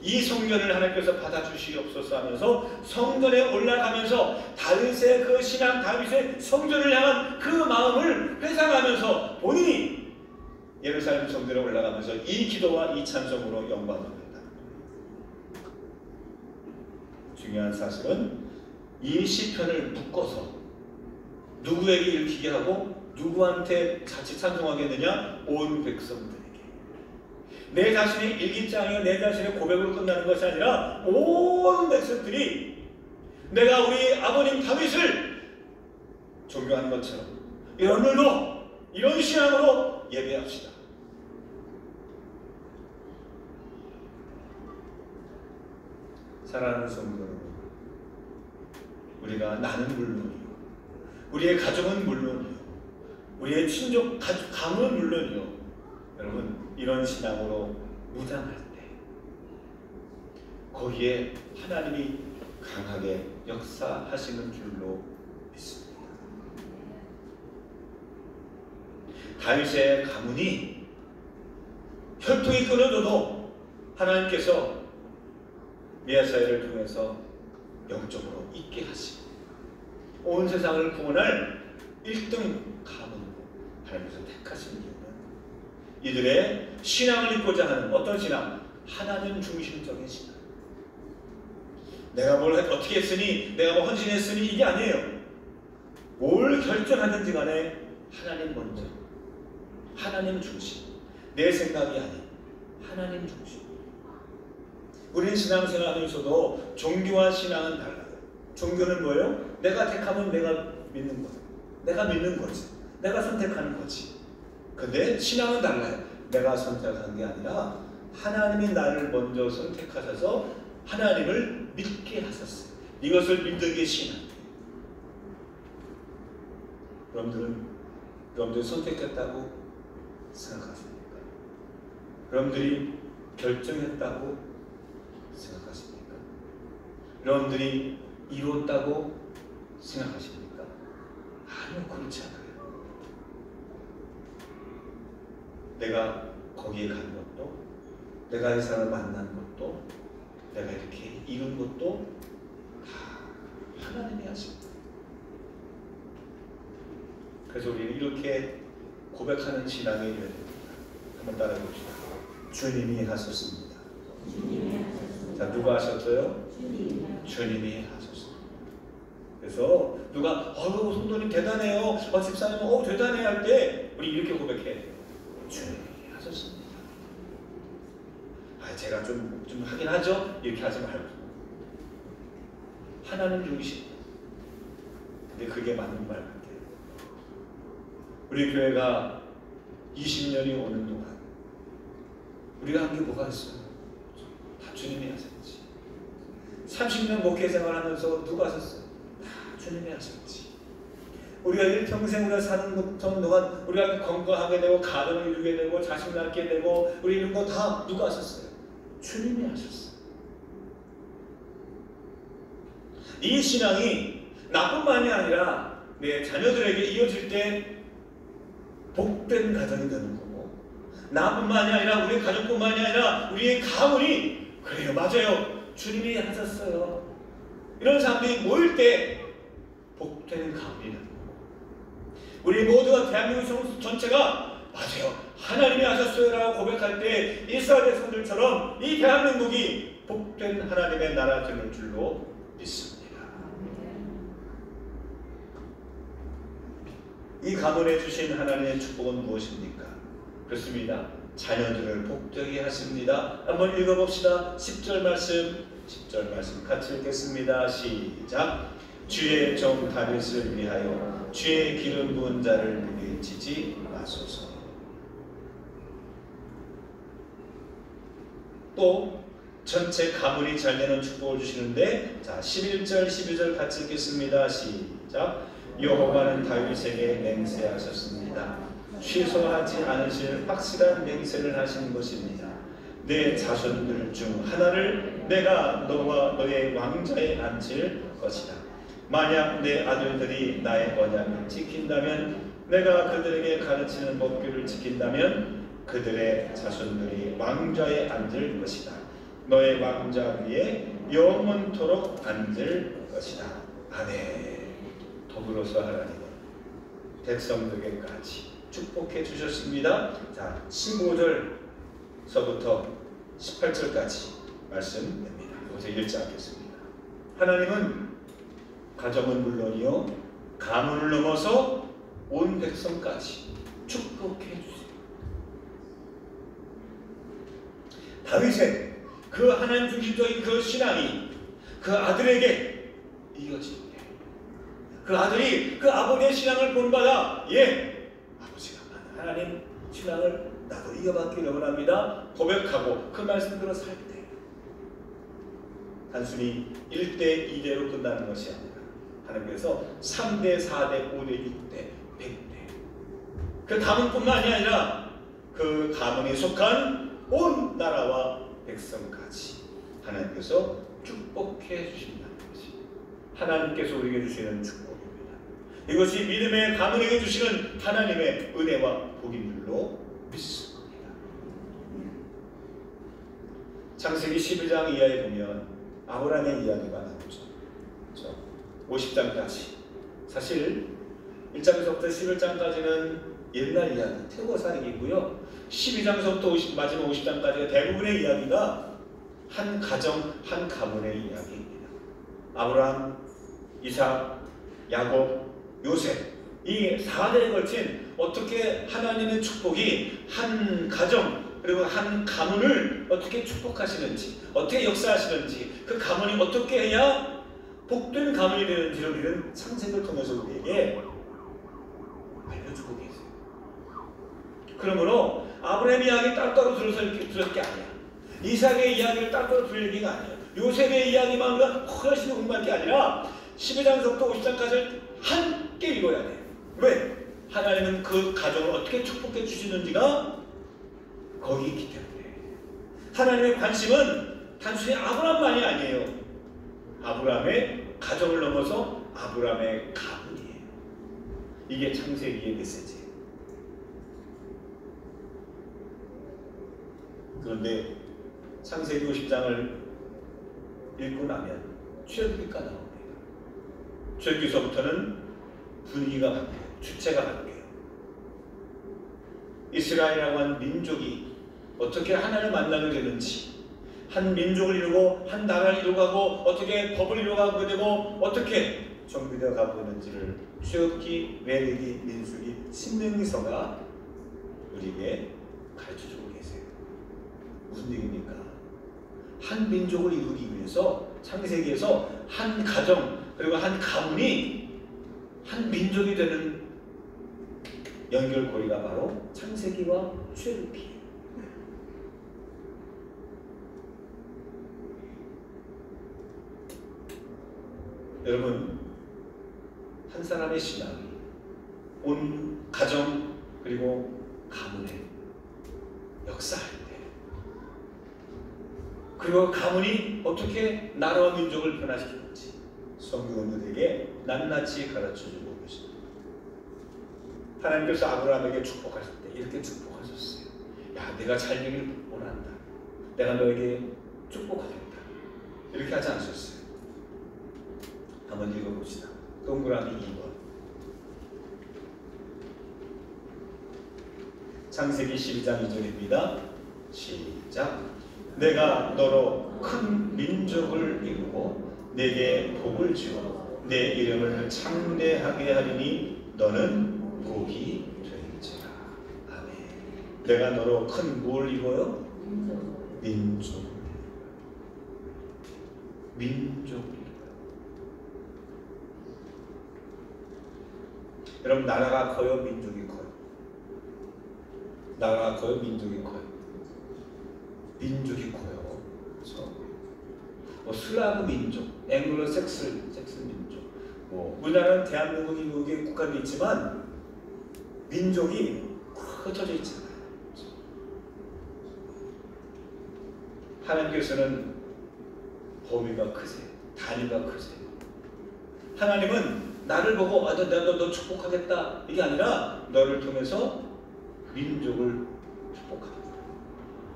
이 성전을 하나님께서 받아주시옵소서 하면서 성전에 올라가면서 다윗의 그 신앙, 다윗의 성전을 향한 그 마음을 회상하면서 본인이 예루살렘 성전에 올라가면서 이 기도와 이 찬송으로 영광을 드린다. 중요한 사실은 이 시편을 묶어서 누구에게 읽히게 하고 누구한테 자칫 찬송하겠느냐? 온 백성들에게. 내 자신의 일기장이요 내 자신의 고백으로 끝나는 것이 아니라 온 백성들이 내가 우리 아버님 다윗을 존경하는 것처럼 여러분들도 이런 신앙으로 예배합시다. 사랑하는 성도 여러분, 우리가 나는 물론이요, 우리의 가족은 물론이요, 우리의 친족 가문은 물론이요, 여러분 이런 신앙으로 무장할 때 거기에 하나님이 강하게 역사하시는 줄로 믿습니다. 다윗의 가문이 혈통이 끊어져도 하나님께서 메시아를 통해서 영적으로 있게 하시고 온 세상을 구원할 1등 가문으로 하나님께서 택하신 이유는 이들의 신앙을 입고자 하는 어떤 신앙? 하나님 중심적인 신앙. 내가 뭘 어떻게 했으니, 내가 뭐 헌신했으니 이게 아니에요. 뭘 결정하든지 간에 하나님 먼저, 하나님 중심. 내 생각이 아닌 하나님 중심. 우리는 신앙생활하면서도 종교와 신앙은 달라요. 종교는 뭐예요? 내가 택하면 내가 믿는 거, 내가 믿는 거지, 내가 선택하는 거지. 근데 신앙은 달라요. 내가 선택한 게 아니라 하나님이 나를 먼저 선택하셔서 하나님을 믿게 하셨어요. 이것을 믿는 게 신앙이에요. 여러분들 선택했다고 생각하십니까? 여러분들이 결정했다고 생각하십니까? 여러분들이 이뤘다고 생각하십니까? 아니요, 그렇지 않아요. 내가 거기에 간 것도, 내가 이 사람을 만난 것도, 내가 이렇게 이룬 것도 다 하나님이 하십니다. 그래서 우리는 이렇게 고백하는 신앙이 되어야 됩니다. 한번 따라해 봅시다. 주님이 하셨습니다. 자, 누가 하셨어요? 주님이 하셨습니다. 그래서 누가 성도님 대단해요, 집사님 대단해 할 때 우리 이렇게 고백해. 주님이 하셨습니다. 제가 좀 하긴 하죠. 이렇게 하지 말고 하나님 중심. 근데 그게 맞는 말 같아요. 우리 교회가 20년이 오는 동안 우리가 한 게 뭐가 있어요? 다 주님이 하셨지. 30년 목회 생활하면서 누가 하셨어요? 다 주님이 하셨지. 우리가 일평생 우리가 사는 동안 우리가 건강하게 되고 가정을 이루게 되고 자식 낳게 되고 우리 이런 거 다 누가 하셨어요? 주님이 하셨어요. 이 신앙이 나뿐만이 아니라 내 자녀들에게 이어질 때 복된 가정이 되는 거고, 나뿐만이 아니라 우리 가족뿐만이 아니라 우리의 가문이 그래요, 맞아요, 주님이 하셨어요, 이런 사람들이 모일 때 복된 가문이 되는 거고, 우리 모두가 대한민국 전체가 맞아요, 하나님이 하셨어요 라고 고백할 때 이스라엘 백성들처럼 이 대한민국이 복된 하나님의 나라 되는 줄로 믿습니다. 이 가문에 주신 하나님의 축복은 무엇입니까? 그렇습니다. 자녀들을 복되게 하십니다. 한번 읽어봅시다. 10절 말씀 같이 읽겠습니다. 시작. 주의 종 다윗을 위하여 주의 기름 부은 자를 물리치지 마소서. 또 전체 가문이 잘 되는 축복을 주시는데, 자 11절 12절 같이 읽겠습니다. 시작. 여호와는 다윗에게 맹세하셨습니다. 취소하지 않으실 확실한 맹세를 하신 것입니다. 내 자손들 중 하나를 내가 너와 너의 왕좌에 앉힐 것이다. 만약 내 아들들이 나의 언약을 지킨다면, 내가 그들에게 가르치는 법규를 지킨다면 그들의 자손들이 왕좌에 앉을 것이다. 너의 왕좌 위에 영원토록 앉을 것이다. 아멘. 더불어서 하나님은 백성들에게까지 축복해 주셨습니다. 자, 15절서부터 18절까지 말씀됩니다. 이것을 읽지 않겠습니다. 하나님은 가정은 물론이요 가문을 넘어서 온 백성까지 축복해 주세요. 다윗의 그 하나님 중심적인 그 신앙이 그 아들에게 이어집니다. 그 아들이 그 아버지의 신앙을 본받아, 예, 아버지가 하나님 신앙을 나도 이어받기를 원합니다 고백하고 그 말씀대로 살 때 단순히 1대 2대로 끝나는 것이 아니라 하나님께서 3대 4대 5대 6대 100대 그 가문뿐만이 아니라 그 가문에 속한 온 나라와 백성까지 하나님께서 축복해 주신다는 것이 하나님께서 우리에게 주시는 축복입니다. 이것이 믿음의 가문에게 주시는 하나님의 은혜와 복인 줄로 믿습니다. 창세기 12장 이하에 보면 아브라함의 이야기가 나오죠. 50장까지 사실 1장에서부터 11장까지는 옛날 이야기, 태고사역이고요. 12장서부터 마지막 50장까지가 대부분의 이야기가 한 가정, 한 가문의 이야기입니다. 아브라함, 이삭, 야곱, 요셉 이 4대에 걸친 어떻게 하나님의 축복이 한 가정 그리고 한 가문을 어떻게 축복하시는지, 어떻게 역사하시는지, 그 가문이 어떻게 해야 복된 가문이 되는지를 우리는 창세기를 통해서 우리에게 알려주고 계세요. 그러므로 아브라함의 이야기 따로따로 들어서 이렇게 들을 게 아니야. 이삭의 이야기를 따로따로 들을 얘기가 아니야. 요셉의 이야기만 우리가 훨씬 공부할 게 아니라 12장서부터 50장까지 함께 읽어야 돼. 왜? 하나님은 그 가정을 어떻게 축복해 주시는지가 거기 있기 때문에. 하나님의 관심은 단순히 아브라함만이 아니에요. 아브라함의 가정을 넘어서 아브라함의 가문이에요. 이게 창세기의 메시지예요. 그런데 창세기 50장을 읽고 나면 출애굽기가 나옵니다. 출애굽기서부터는 분위기가 바뀌어요. 주체가 바뀌어요. 이스라엘이라고 한 민족이 어떻게 하나님을 만나게 되는지, 한 민족을 이루고 한 나라를 이루어가고 어떻게 법을 이루어가게 되고 어떻게 정비되어 가고 있는지를 출애굽기, 레위기, 민수기, 신명기서가 우리에게 가르쳐주고 계세요. 무슨 얘기입니까? 한 민족을 이루기 위해서 창세기에서 한 가정 그리고 한 가문이 한 민족이 되는 연결고리가 바로 창세기와 출애굽기. 여러분, 한 사람의 신앙이 온 가정 그리고 가문에 역사할 때, 그리고 가문이 어떻게 나라와 민족을 변화시키는지 성경은 우리에게 낱낱이 가르쳐주고 계십니다. 하나님께서 아브라함에게 축복하실 때 이렇게 축복하셨어요. 야, 내가 잘 되길 원한다. 내가 너에게 축복하겠다. 이렇게 하지 않으셨어요. 한번 읽어봅시다. 동그라미 2번. 창세기 12장 2절입니다. 시작. 내가 너로 큰 민족을 이루고 내게 복을 주어 내 이름을 창대하게 하리니 너는 복이 되리라. 아멘. 내가 너로 큰 뭘 이루어요? 민족. 민족. 민족이에요. 여러분, 나라가 커요? 민족이 커요? 나라가 커요? 민족이 커요? 민족이 커요. 그렇죠? 뭐 슬라브 민족, 앵글로 섹스 민족, 뭐 우리나라는 대한민국이 미국에 국가도 있지만 민족이 흩어져 있잖아요. 하나님께서는 범위가 크세요. 단위가 크세요. 하나님은 나를 보고 너 축복하겠다 이게 아니라 너를 통해서 민족을 축복합니다.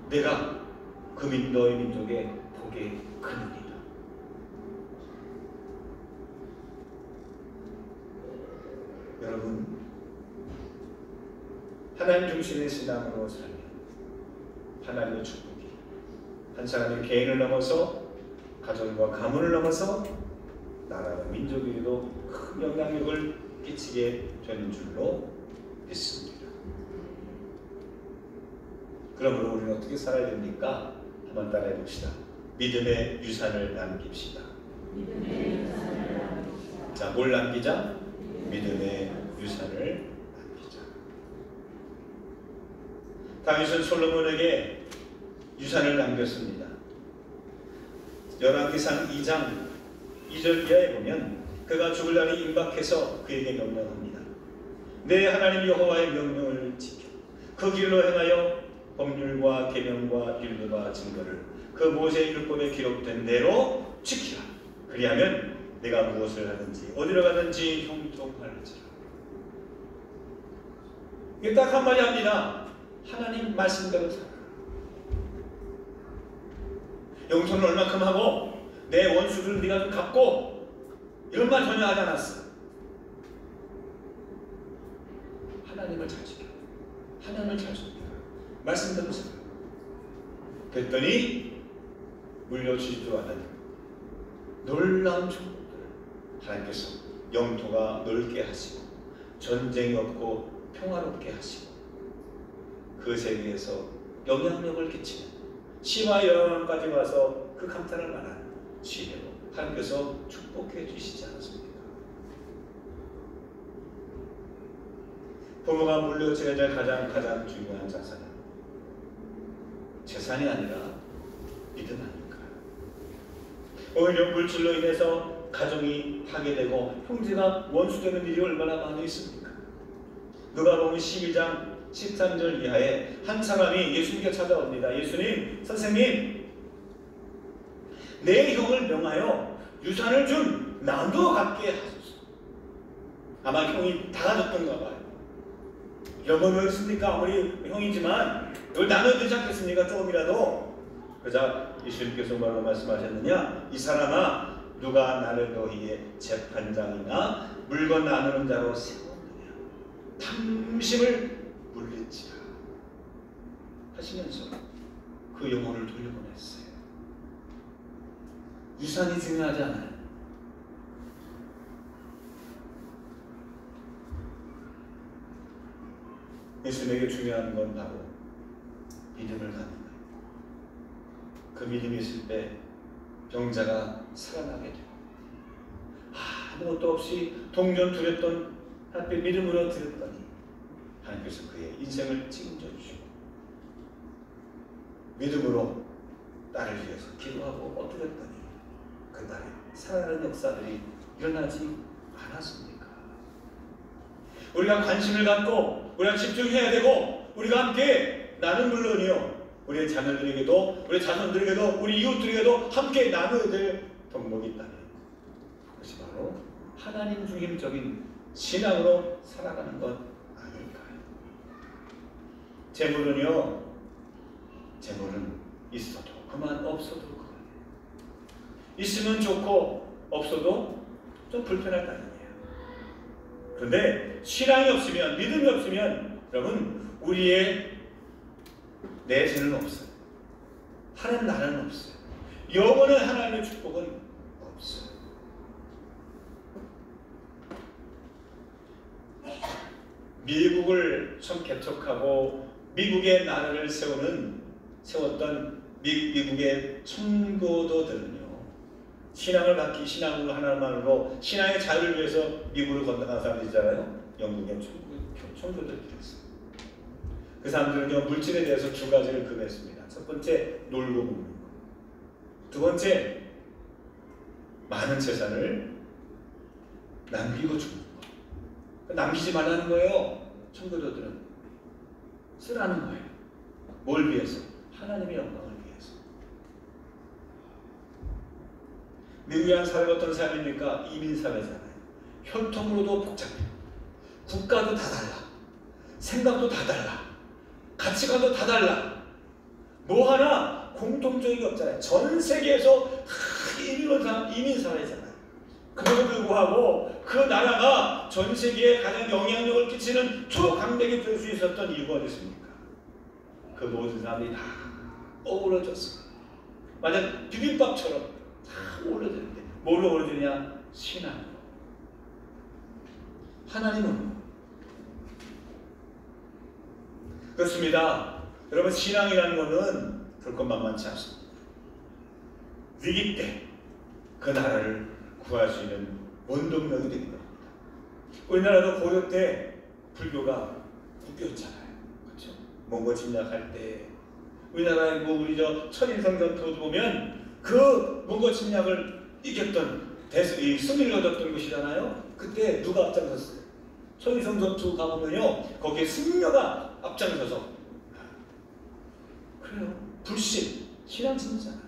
내가 너의 민족의 복의 근원이다. 여러분, 하나님 중심의 신앙으로 살면 하나님의 축복이 한 사람의 개인을 넘어서 가정과 가문을 넘어서 나라와 민족에게도 큰 영향력을 끼치게 되는 줄로 믿습니다. 그러므로 우리는 어떻게 살아야 됩니까? 한번 따라해 봅시다. 믿음의 유산을 남깁시다. 믿음의 유산을 남깁시다. 자, 뭘 남기자? 믿음의 유산을 남기자. 다윗은 솔로몬에게 유산을 남겼습니다. 열왕기상 2장 2절 이하에 보면 그가 죽을 날이 임박해서 그에게 명령합니다. 내 하나님 여호와의 명령을 지켜 그 길로 행하여 법률과 계명과 율법과 증거를 그 모세의 율법에 기록된 대로 지키라. 그리하면 내가 무엇을 하든지 어디로 가든지 형통할지라. 이게 딱 한마디 합니다. 하나님 말씀대로 살아. 용서는 얼마큼 하고 내 원수들은 네가 좀 갚고 이런 말 전혀 하지 않았어. 하나님을 잘 지켜. 하나님을 잘 지켜. 말씀대로 살아. 그랬더니 물려주지도 않은 놀라운 축복들을 하나님께서 영토가 넓게 하시고 전쟁이 없고 평화롭게 하시고 그 세계에서 영향력을 끼치는 심화 여러분까지 와서 그 감탄할 만한 지혜로 하나님께서 축복해 주시지 않았습니까? 부모가 물려줘야 될 가장 중요한 자산은 재산이 아니라 믿음 아닐까요? 오히려 물질로 인해서 가정이 파괴되고 형제가 원수되는 일이 얼마나 많이 있습니까? 누가복음 12장 13절 이하에 한 사람이 예수님께 찾아옵니다. 예수님, 선생님, 내 형을 명하여 유산을 좀 나도 갖게 하소서. 아마 형이 다 가졌던가 봐요. 이런 건 왜 있습니까? 아무리 형이지만 이걸 나눠야 되지 않겠습니까? 조금이라도. 그러자 예수님께서 뭐라고 말씀하셨느냐? 이 사람아, 누가 나를 너희의 재판장이나 물건 나누는 자로 세웠느냐? 탐심을 물리치라 하시면서 그 영혼을 돌려보냈어요. 유산이 중요하지 않아요. 예수님에게 중요한 건 바로 믿음을 갖는 거예요. 그 믿음이 있을 때 병자가 살아나게 돼요. 아무것도 없이 동전두렸던 하필 믿음으로 드렸더니 하나님께서 그의 인생을 책임져 주시고 믿음으로 나를 위해서 기도하고 엎드렸더니 그 날에 살아나는 역사들이 일어나지 않았습니까? 우리가 관심을 갖고 우리가 집중해야 되고 우리가 함께 나는 물론이요 우리의 자녀들에게도 우리 자손들에게도 우리 이웃들에게도 함께 나눠야 될 덕목이 있다면 그것이 바로 하나님 중심적인 신앙으로 살아가는 것 아닐까요? 재물은요, 재물은 있어도 그만 없어도 그만. 있으면 좋고 없어도 좀 불편할 따름이에요. 그런데 신앙이 없으면, 믿음이 없으면 여러분 우리의 내세는 없어요. 하나님 나라는 없어요. 영원한 하나님의 축복은 없어요. 미국을 참 개척하고 미국의 나라를 세웠던 미국의 청교도들은요, 신앙으로 하나만으로 신앙의 자유를 위해서 미국을 건너간 사람들이잖아요. 영국의 청교도들이었어요. 그 사람들은요, 물질에 대해서 두 가지를 금했습니다. 첫 번째, 놀고 먹는 것. 두 번째, 많은 재산을 남기고 죽는 것. 남기지 말라는 거예요. 청교도들은 쓰라는 거예요. 뭘 위해서? 하나님의 영광을 위해서. 미국이란 사회가 어떤 사회입니까? 이민사회잖아요. 혈통으로도 복잡해요. 국가도 다 달라. 생각도 다 달라. 가치관도 다 달라. 뭐 하나 공통적인 게 없잖아요. 전 세계에서 다 이민사회잖아요. 그럼에도 불구하고 그 나라가 전 세계에 가장 영향력을 끼치는 초강대국이 될 수 있었던 이유가 어디 있습니까? 그 모든 사람들이 다 어우러졌어요. 만약 비빔밥처럼 다 어우러졌는데 뭘로 어우러지냐? 신앙으로. 하나님은 그렇습니다. 여러분, 신앙이라는 것은 결코 만만치 않습니다. 위기 때 그 나라를 구할 수 있는 원동력이 되는 겁니다. 우리나라도 고려 때 불교가 국교였잖아요. 그렇죠? 몽고 침략할 때 우리나라의 우리 천인성 전투도 보면 그 몽고 침략을 이겼던 승리를 얻었던 곳이잖아요. 그때 누가 앞장섰어요? 천인성 전투 가보면요, 거기에 승려가 앞장서서. 그래요. 불신, 신앙 진짜잖아요.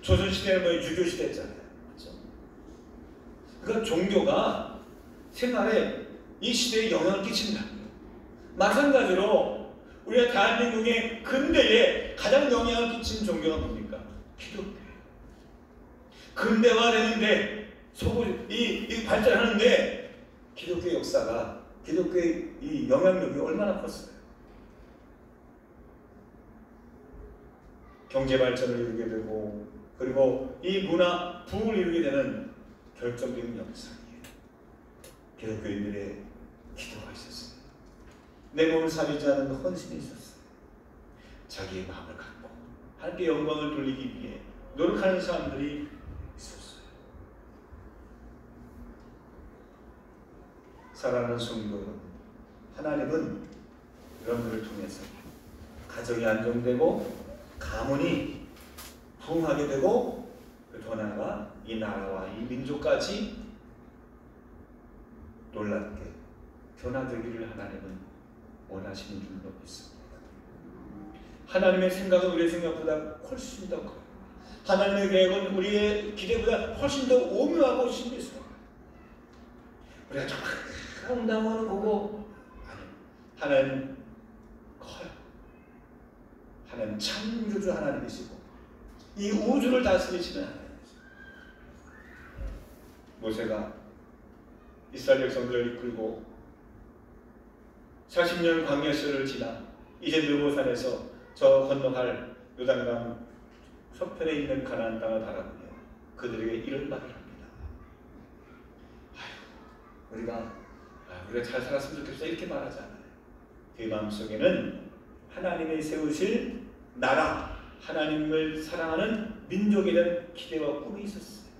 조선시대는 뭐 유교시대였잖아요. 그렇죠? 그러니까 종교가 생활에 이 시대에 영향을 끼친다. 마찬가지로 우리가 대한민국의 근대에 가장 영향을 끼친 종교가 뭡니까? 기독교예요. 근대화되는데 이 발전하는데 기독교 역사가, 기독교의 이 영향력이 얼마나 컸어요. 경제 발전을 이루게 되고, 그리고 이 문화 부흥을 이루게 되는 결정적인 역사이에요. 기독교인들의 기도가 있었어요. 내 몸을 사리지 않은 헌신이 있었어요. 자기의 마음을 갖고 하나님께 영광을 돌리기 위해 노력하는 사람들이 있었어요. 사랑하는 성도 여러분, 하나님은 여러분들을 통해서 가정이 안정되고 가문이 부흥하게 되고, 더 나아가 이 나라와 이 민족까지 놀랍게 변화되기를 하나님은 원하시는 줄로 믿습니다. 하나님의 생각은 우리의 생각보다 훨씬 더 커요. 하나님의 계획은 우리의 기대보다 훨씬 더 오묘하고 신비스러워요. 우리가 좀 아름다운 거 보고, 아니, 하나님은 커요. 하나님 창조주 하나님이시고 이 우주를 다스리시는 하나님이시고, 모세가 이스라엘 백성들을 이끌고 40년 광야 시절을 지나 이제 느보산에서 저 건너갈 요단강 서편에 있는 가나안 땅을 바라보며 그들에게 이런 말을 합니다. 우리가 잘 살았으면 좋겠어, 이렇게 말하잖아요. 그 마음속에는 하나님의 세우실 나라, 하나님을 사랑하는 민족에 대한 기대와 꿈이 있었어요.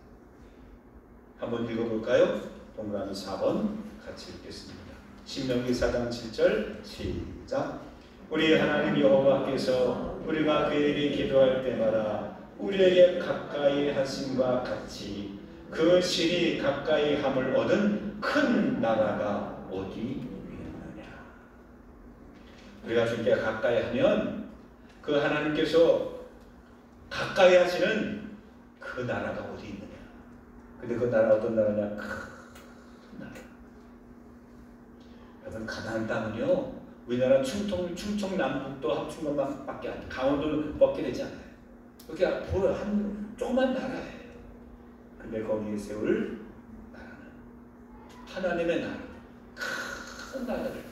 한번 읽어볼까요? 동그라미 4번 같이 읽겠습니다. 신명기 4장 7절 시작. 우리 하나님 여호와께서 우리가 그에게 기도할 때마다 우리에게 가까이 하심과 같이 그 신이 가까이 함을 얻은 큰 나라가 어디 있느냐. 우리가 주님께 가까이 하면 그 하나님께서 가까이 하시는 그 나라가 어디 있느냐. 근데 그 나라가 어떤 나라냐? 큰 나라. 여러분, 가나안 땅은요, 우리나라 충청 남북도 합친 것밖에 안 돼. 강원도는 먹게 되지 않아요. 그렇게 한 조그만 나라예요. 근데 거기에 세울 나라는 하나님의 나라, 큰 나라를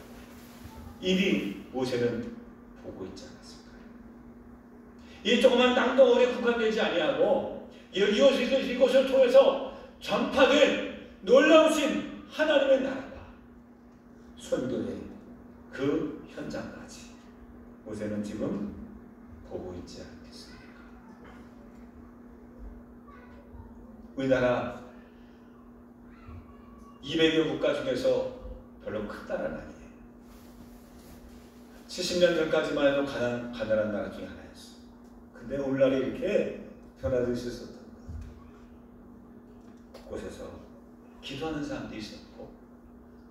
이미 모세는 보고 있지 않았을까요? 이 조그만 땅덩어리에 국한되지 아니하고 이것을 통해서 전파된 놀라우신 하나님의 나라가 선교의 그 현장까지 모세는 지금 보고 있지 않겠습니까? 우리나라 200여 국가 중에서 별로 큰 나라는 아니에요. 70년 전까지만 해도 가난한 나라 중에 하나였어. 근데 오늘날이 이렇게 변화될 수 있었던 거예요. 곳에서 기도하는 사람도 있었고,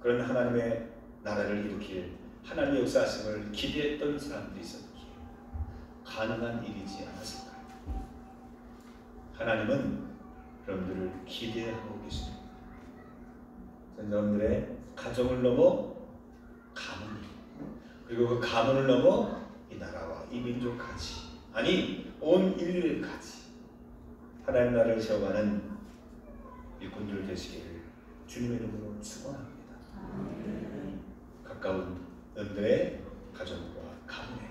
그런 하나님의 나라를 일으킬 하나님의 역사하심을 기대했던 사람도 있었기에 가능한 일이지 않았을까요? 하나님은 여러분들을 기대하고 계십니다. 여러분들의 가정을 넘어 가문, 그리고 그 가문을 넘어 이 나라와 이 민족까지, 아니 온 인류까지 하나님 나라를 세워가는 일꾼들 되시기를 주님의 이름으로 축원합니다. 가까운 여러분들의 가정과 가문에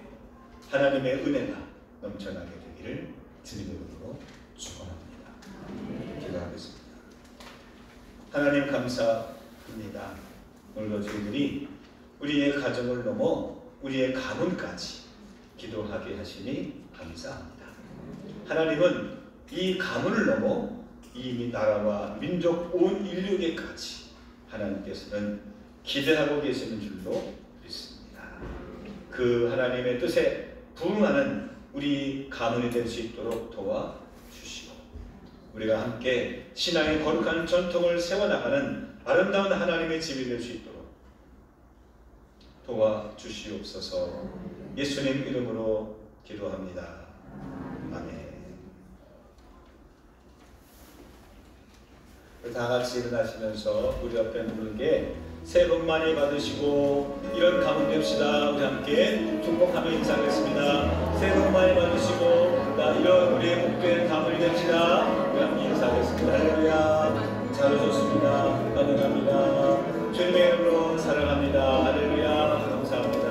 하나님의 은혜가 넘쳐나게 되기를 주님의 이름으로 축원합니다. 기도하겠습니다. 하나님 감사합니다. 오늘도 저희들이 우리의 가정을 넘어 우리의 가문까지 기도하게 하시니 감사합니다. 하나님은 이 가문을 넘어 이 나라와 민족 온 인류계까지 하나님께서는 기대하고 계시는 줄로 믿습니다. 그 하나님의 뜻에 부응하는 우리 가문이 될 수 있도록 도와주시고, 우리가 함께 신앙의 거룩한 전통을 세워나가는 아름다운 하나님의 집이 될 수 있도록 도와주시옵소서. 예수님 이름으로 기도합니다. 아멘. 다 같이 일어나시면서 우리 옆에 누구에게 새해 복 많이 받으시고 이런 가문 됩시다. 우리 함께 축복하며 인사하겠습니다. 새해 복 많이 받으시고 이런 우리의 복된 가문이 됩시다. 우리 함께 인사하겠습니다. 할렐루야. 잘 오셨습니다. 감사합니다. 주님의 이름으로 사랑합니다. 할렐루야. 감사합니다.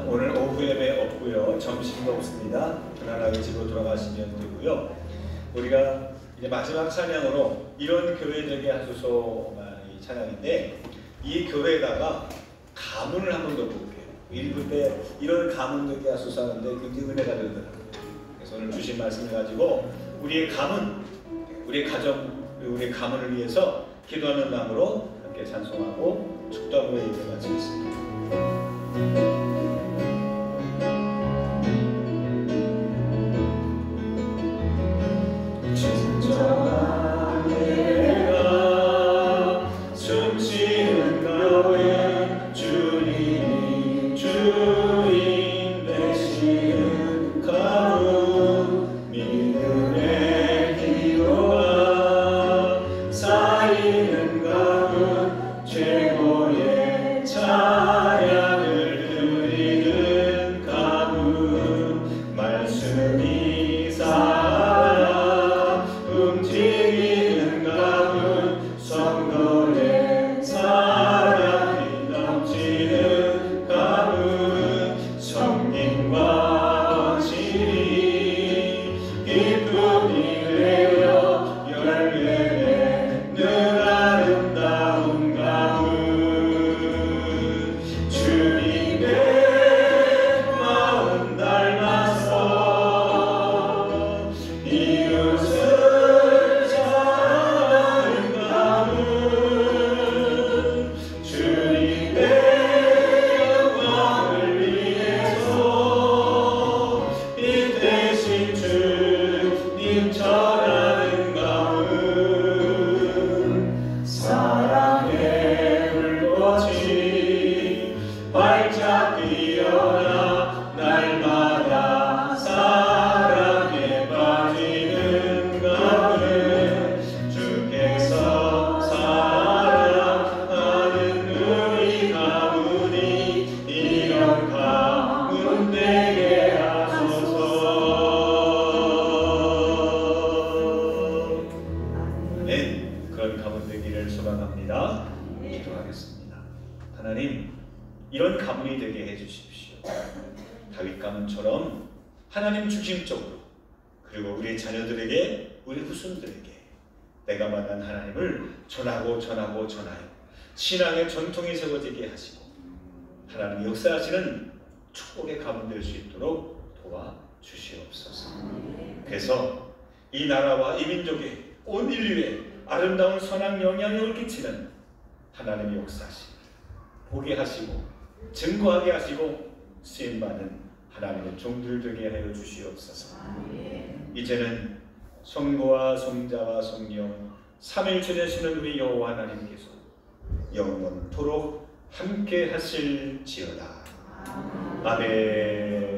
오늘 오후 예배 없고요. 점심도 없습니다. 편안하게 집으로 돌아가시면 되고요. 우리가 이제 마지막 찬양으로 이런 교회 되게 하소서 이 찬양인데, 이 교회에다가 가문을 한 번 더 볼게요. 읽을 때 이런 가문 되게 하소서 하는데 굉장히 은혜가 되더라고요. 그래서 오늘 주신 말씀을 가지고 우리의 가문, 우리의 가정, 우리의 가문을 위해서 기도하는 마음으로 함께 찬송하고 축도하고 예배 마치겠습니다. 다윗 가문처럼 하나님 중심적으로, 그리고 우리 자녀들에게, 우리 후손들에게 내가 만난 하나님을 전하고 전하여 신앙의 전통이 세워지게 하시고 하나님 역사하시는 축복의 가문 될 수 있도록 도와주시옵소서. 그래서 이 나라와 이 민족의 온 인류에 아름다운 선한 영향력을 끼치는 하나님의 역사하심 보게 하시고 증거하게 하시고 쓰임받는 하나님의 종들 되게 하여 주시옵소서. 이제는 성부와 성자와 성령 삼일체 되시는 우리 여호와 하나님께서 영원토록 함께 하실지어다. 아멘.